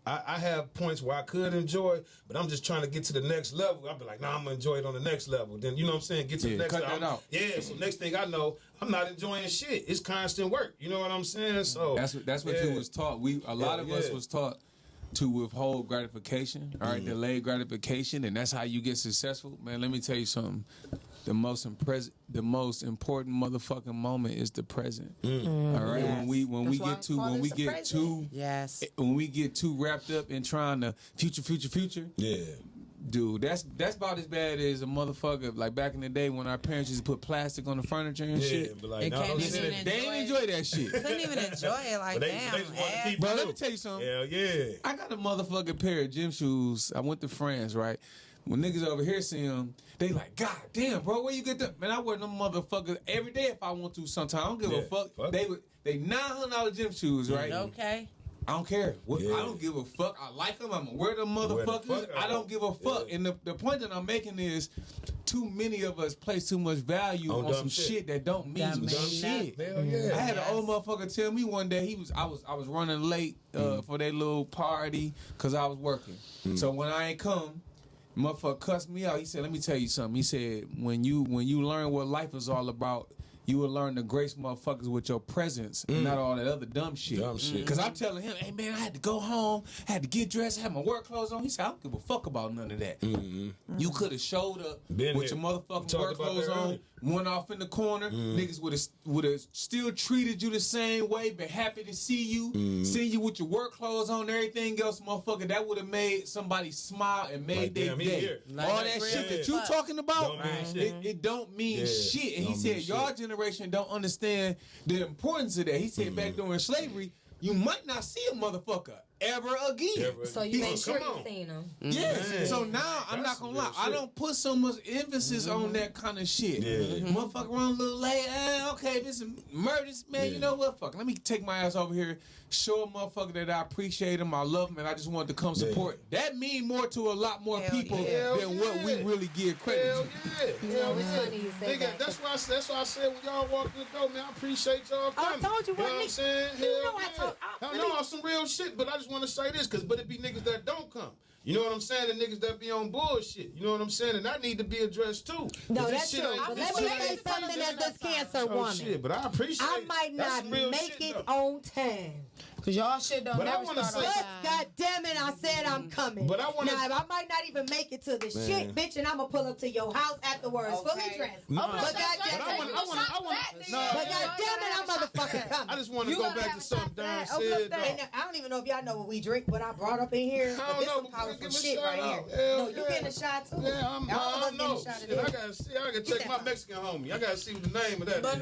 I have points where I could enjoy, but I'm just trying to get to the next level. I'll be like, nah, I'm going to enjoy it on the next level. Then, you know what I'm saying? Get to the next level. Yeah, so next thing I know, I'm not enjoying shit. It's constant work. You know what I'm saying? So that's what you was taught. A lot of us was taught to withhold gratification, all right, delayed gratification, and that's how you get successful. Man, let me tell you something. The most important motherfucking moment is the present. All right, when we get too wrapped up in trying to future. Yeah. Dude, that's about as bad as a motherfucker like back in the day when our parents used to put plastic on the furniture and shit. But like, they didn't enjoy that shit. Couldn't even enjoy it like damn. But let me tell you something. Hell yeah. I got a motherfucking pair of gym shoes. I went to France, right? When niggas over here see them, they like, God damn, bro, where you get them? Man, I wear them motherfuckers every day if I want to sometimes. I don't give a fuck. They $900 gym shoes, right? Okay. I don't care. I don't give a fuck. I like them. I'm going to wear them motherfuckers. I don't give a fuck. And the point that I'm making is too many of us place too much value on some shit that don't mean shit. I had an old motherfucker tell me one day I was running late for that little party because I was working. So when I ain't come, motherfucker cussed me out. He said, let me tell you something. He said, when you learn what life is all about, you will learn to grace motherfuckers with your presence and not all that other dumb shit. Because I'm telling him, hey, man, I had to go home, had to get dressed, had my work clothes on. He said, I don't give a fuck about none of that. You could have showed up with your motherfucking work clothes on, went off in the corner. Niggas would have still treated you the same way, been happy to see you, seen you with your work clothes on, everything else, motherfucker. That would have made somebody smile and made their day. All that shit that you talking about, it don't mean shit. And he said, y'all generation don't understand the importance of that. He said back during slavery, you might not see a motherfucker ever again. So you make sure you seen them. Yes. Man. So now I'm not gonna lie. I don't put so much emphasis on that kind of shit. Motherfucker run a little late. Okay, this is murders, man. You know what? Fuck. Let me take my ass over here. Show a motherfucker that I appreciate him, I love him, and I just wanted to come support. That mean more to a lot more people than what we really give credit to. You know, it's funny you say that. That's why I said when y'all walk in the door, man, I appreciate y'all coming. I told you what I'm saying? I know some real shit, but I just want to say this, but it be niggas that don't come. You know what I'm saying? The niggas that be on bullshit. You know what I'm saying? And that need to be addressed too. No, that's true. But let me say something as this cancer woman. Shit, but I appreciate I might not make it on time. Cause y'all shit don't never start on time. God damn it, I said I'm coming. But I might not even make it to the shit, bitch, and I'm gonna pull up to your house afterwards, fully dressed. But goddamn it, I'm motherfucking coming. I just want to go back to something Don said. I don't even know if y'all know what we drink, what I brought up in here. But this some powerful shit right here. No, you getting a shot too. Yeah, I know. I gotta check my Mexican homie. I gotta see what the name of that is.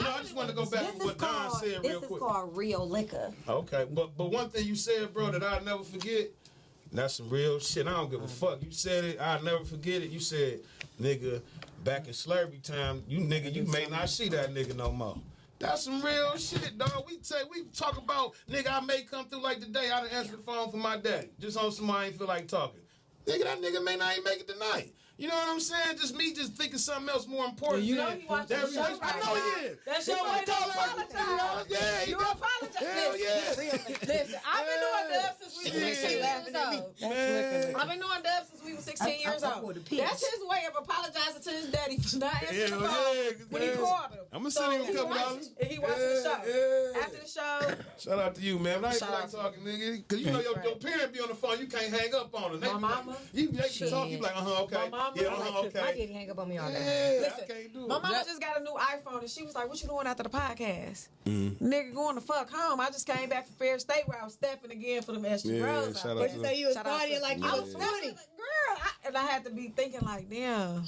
I just want to go back to what Don said real quick. This is called real liquor. Okay, but one thing you said, bro, that I'll never forget, that's some real shit. I don't give a fuck. You said it, I'll never forget it. You said, nigga, back in slavery time, you may not see that nigga no more. That's some real shit, dog. We talk about, nigga, I may come through like today, I done answered the phone for my daddy. Just on somebody ain't feel like talking. Nigga, that nigga may not even make it tonight. You know what I'm saying? Just me just thinking something else more important. You know he watched the show right I know he is. That's your way to apologize. Yeah, you apologize. Hell yeah. Listen, I've been doing dubs since we were 16 years old. I've been doing dubs since we were 16 years old. That's his way of apologizing to his daddy for not answering the phone when he called him. I'm going to send him a couple dollars. He watched the show. After the show. Shout out to you, man. I ain't like talking, nigga. Because you know your parent be on the phone. You can't hang up on her. My mama. You can talk. You be like, okay. Okay. My daddy hang up on me all day. Listen, I can't do it. My mama just got a new iPhone and she was like, what you doing after the podcast? Nigga going to fuck home. home. I just came back from Fair State where I was stepping again for them extra rows. Shout out But to you them. say you was partying like you was 20. Girl, and I had to be thinking like, damn,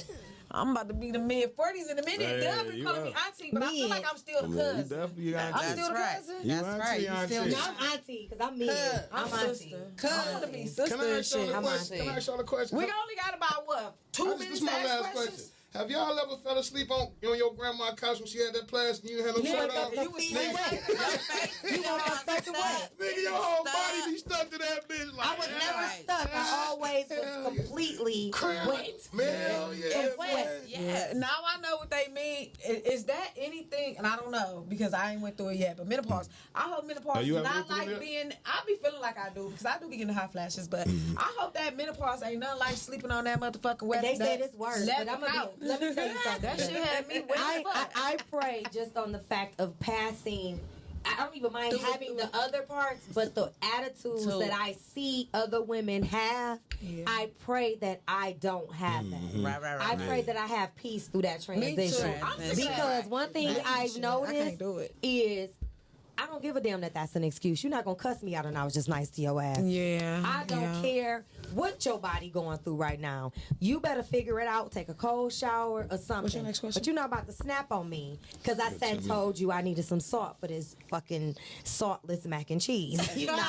I'm about to be the mid-40s in a minute. Hey, They'll be you calling me are. auntie, but I feel like I'm still the You cousin. definitely I'm auntie. still the cousin. You That's auntie, right. You auntie. still No, I'm auntie, because I'm mid. I'm sister. auntie. I want to be sister Can I and ask y'all shit. a question? Can I ask y'all a question? We only got about, what, 2 This minutes is to my ask last questions? question. Have y'all ever fell asleep on your grandma's couch when she had that plastic and you had no shirt on? You was You woke up such a way. Nigga, your whole body be stuck to that bitch. Like, I was never stuck. I always was completely wet. Man, yeah. And wet. Yeah. Now I know what they mean. Is that anything? And I don't know because I ain't went through it yet. But menopause, I hope menopause you is haven't not went through like it being. I be feeling like I do because I do be getting hot flashes. But I hope that menopause ain't nothing like sleeping on that motherfucking wet. They said it's worse, but leather couch. let me tell you something. That shit had me wet. I pray just on the fact of passing. I don't even mind having the other parts, but the attitudes that I see other women have, I pray that I don't have that. Right. I pray that I have peace through that transition. Because one thing I've noticed is I don't give a damn that that's an excuse. You're not going to cuss me out and I was just nice to your ass. Yeah. I don't care what your body going through right now. You better figure it out. Take a cold shower or something. What's your next question? But you're not about to snap on me because I said told you I needed some salt for this fucking saltless mac and cheese. You not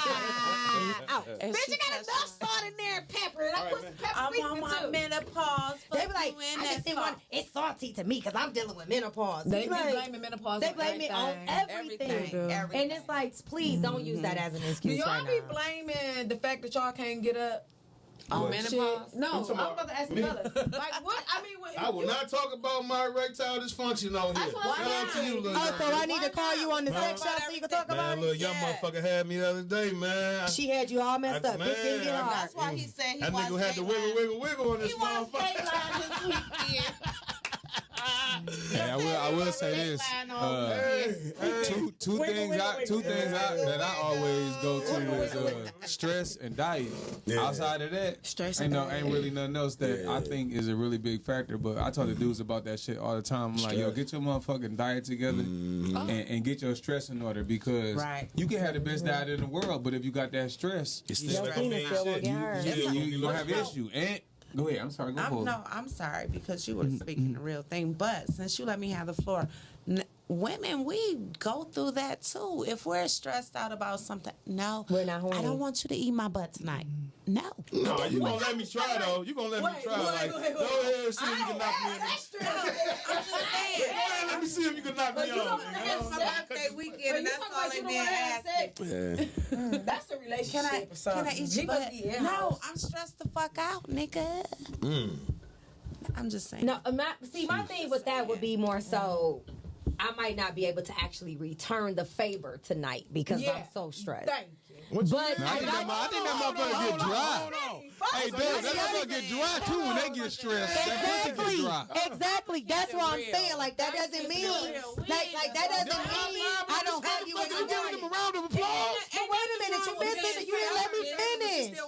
out. Bitch, you got enough salt in there and pepper. And I put some pepper I'm on my menopause. They be like, I just didn't want it's salty to me because I'm dealing with menopause. They be like, blaming menopause They on blame it on everything. And it's like, please don't use that as an Do excuse y'all right be now. blaming the fact that y'all can't get up? On menopause? No, I'm about to ask another. Like what? I mean, what? I will not talk about my erectile dysfunction on here. what Shout out to you, little Oh, so young. I need to call you on the sex shop so you can talk Man, about little it? young motherfucker had me the other day, man. She had you all messed up. Man, It didn't get hard. That's why he said he That watched nigga had to wiggle on this He watched motherfucker. Dateline this weekend. Hey, I will say this. Two things that I always go to is stress and diet. Yeah. Outside of that, Stress ain't and diet. really nothing else that I think is a really big factor. But I talk to dudes about that shit all the time. I'm like, yo, get your motherfucking diet together and get your stress in order because you can have the best diet in the world, but if you got that stress, It's Your penis still won't get hurt. you gonna have an issue. And go ahead. I'm sorry. Go for it. I'm sorry because you were speaking the real thing. But since you let me have the floor, women, we go through that too. If we're stressed out about something, no, We're not horny. I don't want you to eat my butt tonight. No. No, you gonna let me try though. You gonna let me try. Like, go ahead and see if you can knock me in. Go ahead, let me see if you can knock me off. It's my birthday weekend, and that's all they been asking. That's a relationship. Can I eat your butt? No, I'm stressed the fuck out, nigga. I'm just saying. No, my thing with that would be more so I might not be able to actually return the favor tonight because I'm so stressed. Thank you. But I think that motherfucker get dry. Hey, dude, that motherfucker get dry too when they get stressed. That pussy get dry. Exactly. That's what I'm saying. Like that doesn't mean like that doesn't mean I don't have you in You my giving him a life. round of applause? But wait a minute, you missed it. You didn't let me finish.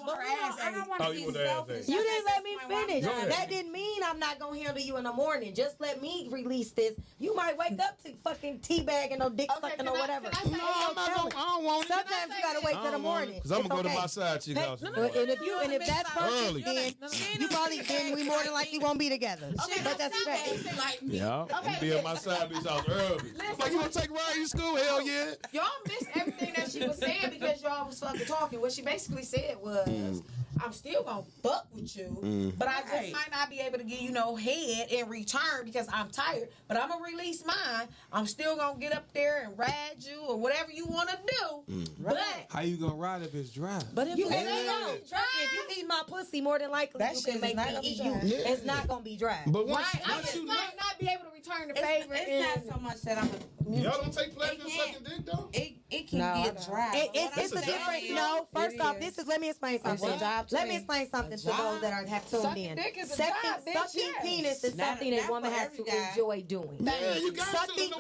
I don't want Oh, to you be want to ask selfish. that? You didn't let me finish. Go ahead. That didn't mean I'm not gonna handle you in the morning. Just let me release this. You might wake up to fucking teabagging or dick sucking or whatever. No, I'm not gonna. I don't want it. Sometimes you gotta wait till the morning. Cause I'm gonna go to It's my okay. side chick house. And if that's Early. perfect, then you probably we more than likely won't be together. But that's okay. Yeah, I'm be at my side bitch house early. Like, you wanna take a ride to school? Hell yeah. Y'all missed everything that she was saying because y'all was fucking talking. What she basically said was, I'm still gonna fuck with you, but I just might not be able to give you no head in return because I'm tired. But I'm gonna release mine. I'm still gonna get up there and ride you or whatever you wanna do. But How you gonna ride if it's dry? But if If you eat my pussy, more than likely That you shit can is make not me gonna be eat dry. you. It's not gonna be dry. But once, I once just you might not be able to return the favor. it's not so much that I'm y'all don't take pleasure in sucking dick though. it can get dry. It's a different. No, first off, let me explain something. Let me explain something to those that have tuned Sucking in. dick is a job, bitch, Sucking yes. penis is something that woman has to enjoy doing. Yeah, you got Sucking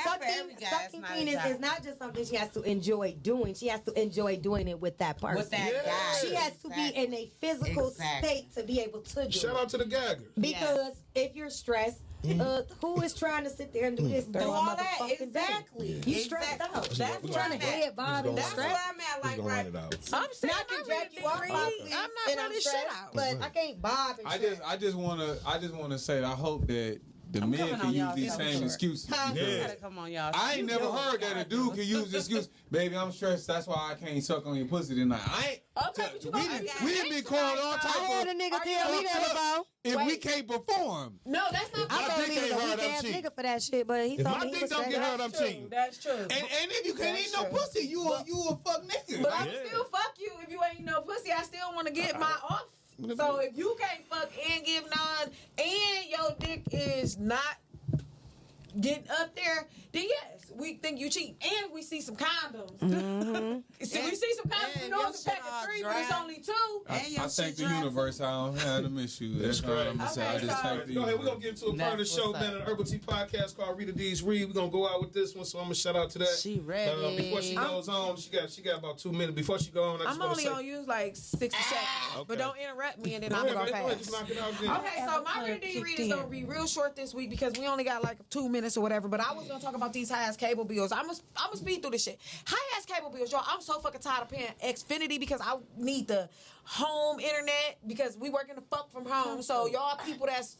Sucking penis is not just something she has to enjoy doing. She has to enjoy doing it with that person. With that guy. She has to be in a physical state to be able to do Shout it. out to the gaggers. Because if you're stressed, who is trying to sit there and do this? Do all that, exactly. He's stressed out. That's trying to head Bob and That's what stress. I'm at. Like, right. I'm saying I can jack you off my sleep, I'm and not I'm really shit stressed, out. but I can't Bob and stress. I just wanna say I hope that the men can use these same excuses. Come on, y'all. I ain't never heard that a dude can use this excuse. Baby, I'm stressed. That's why I can't suck on your pussy tonight. We didn't be calling all types of. I had a nigga tell me that before. If we can't perform. No, that's not. I told him he was a weak ass nigga for that shit, but he told me he was don't get hurt, I'm cheating. That's true. And if you can't eat no pussy, you a fuck nigga. But I can still fuck you if you ain't no pussy. I still want to get my off. So if you can't fuck and give none, and your dick is not getting up there, then yes, we think you cheat. And we see some condoms. We see some condoms. You know it's a pack of 3, but it's only 2. I thank the universe I don't have them issues. That's all I'm going to say. I just thank the Go ahead, we're universe. going to get into a part of the show, man, an Urbal Tea podcast called Rita D's Read. We're going to go out with this one, so I'm going to shout out to that. She ready. Before she goes on, she got about 2 minutes. Before she go on, I'm only going to use like 60 seconds. But don't interrupt me and then I'm going to go fast. Just knock it out then. Okay, so my Rita D read is going to be real short this week because we only got like 2 minutes or whatever. But I was going to talk about these high-ass cable bills. I'm gonna speed through this shit. High-ass cable bills, y'all. I'm so fucking tired of paying Xfinity because I need the home internet because we working the fuck from home. So y'all people that's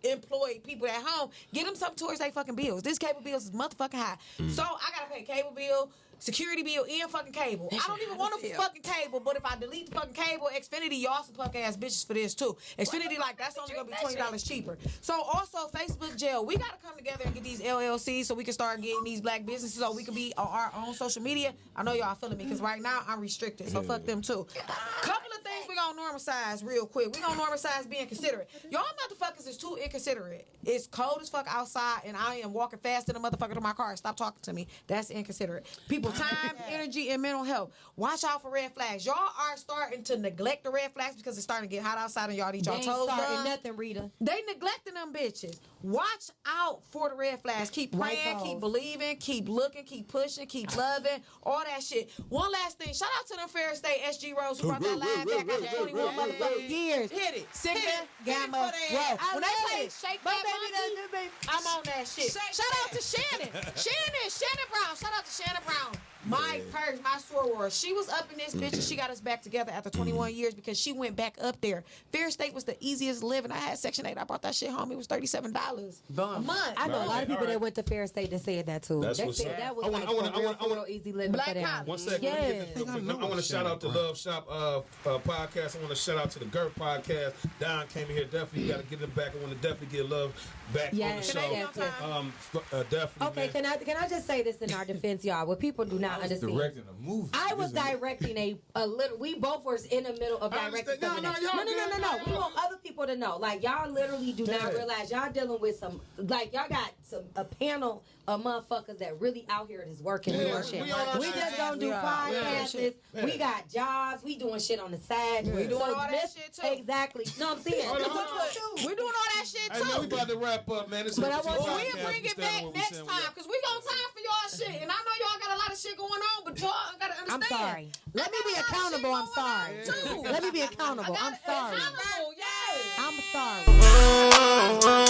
employed people at home, get them something towards their fucking bills. This cable bills is motherfucking high. So I gotta pay cable bill, security bill, and fucking cable. I don't even want a fucking cable, but if I delete the fucking cable, Xfinity, y'all some fucking ass bitches for this too. Xfinity, like, that's only gonna be $20 cheaper. So also, Facebook jail, we gotta come together and get these LLCs so we can start getting these black businesses so we can be on our own social media. I know y'all feeling me because right now I'm restricted, so fuck them too. Couple of things we gonna normalize real quick. We gonna normalize being considerate. Y'all motherfuckers is too inconsiderate. It's cold as fuck outside and I am walking faster than a motherfucker to my car. Stop talking to me. That's inconsiderate. People time, energy, and mental health. Watch out for red flags. Y'all are starting to neglect the red flags because it's starting to get hot outside and y'all need y'all toes done. Nothing, Rita. They neglecting them bitches. Watch out for the red flags. Keep praying, keep believing, keep looking, keep pushing, keep loving, all that shit. One last thing. Shout out to them Fair State SG Rose who brought that line back after 21 motherfucking years. Hit it. Sigma, Gamma, Rho. When they play Shake That Monkey, I'm on that shit. Shout out to Shannon. Shannon Brown. Shout out to Shannon Brown. My purse, my soror. She was up in this bitch and she got us back together after 21 years because she went back up there. Fair State was the easiest living. I had Section 8. I brought that shit home. It was $37 a month. I know a lot of people that went to Fair State that said that too. That's They what's said up. that was I like wanna easy living Black for them. collar. One second. I want to shout out to Love Shop podcast. I want to shout out to the Gert podcast. Don came in here. Definitely got to get them back. I want to definitely get love back on the show. Definitely. Okay, can I just say this in our defense, y'all? What people do not understand. Directing a movie. I was directing a little. We both were in the middle of directing something. No. We want other people to know. Like, y'all literally do not realize y'all dealing with some. Like, y'all got a panel of motherfuckers that really out here is working doing shit. We just don't do podcasts. We got jobs. We doing shit on the side. We doing all that shit too. Exactly. No, I'm saying. We doing all that shit too. Hey, man, we about to wrap up, man. We'll bring it back next time because we got time for y'all shit. And I know y'all got a lot of shit going on, but y'all gotta understand. I'm sorry. Let me be accountable. I'm sorry. Let me be accountable. I'm sorry. Accountable, yeah. I'm sorry.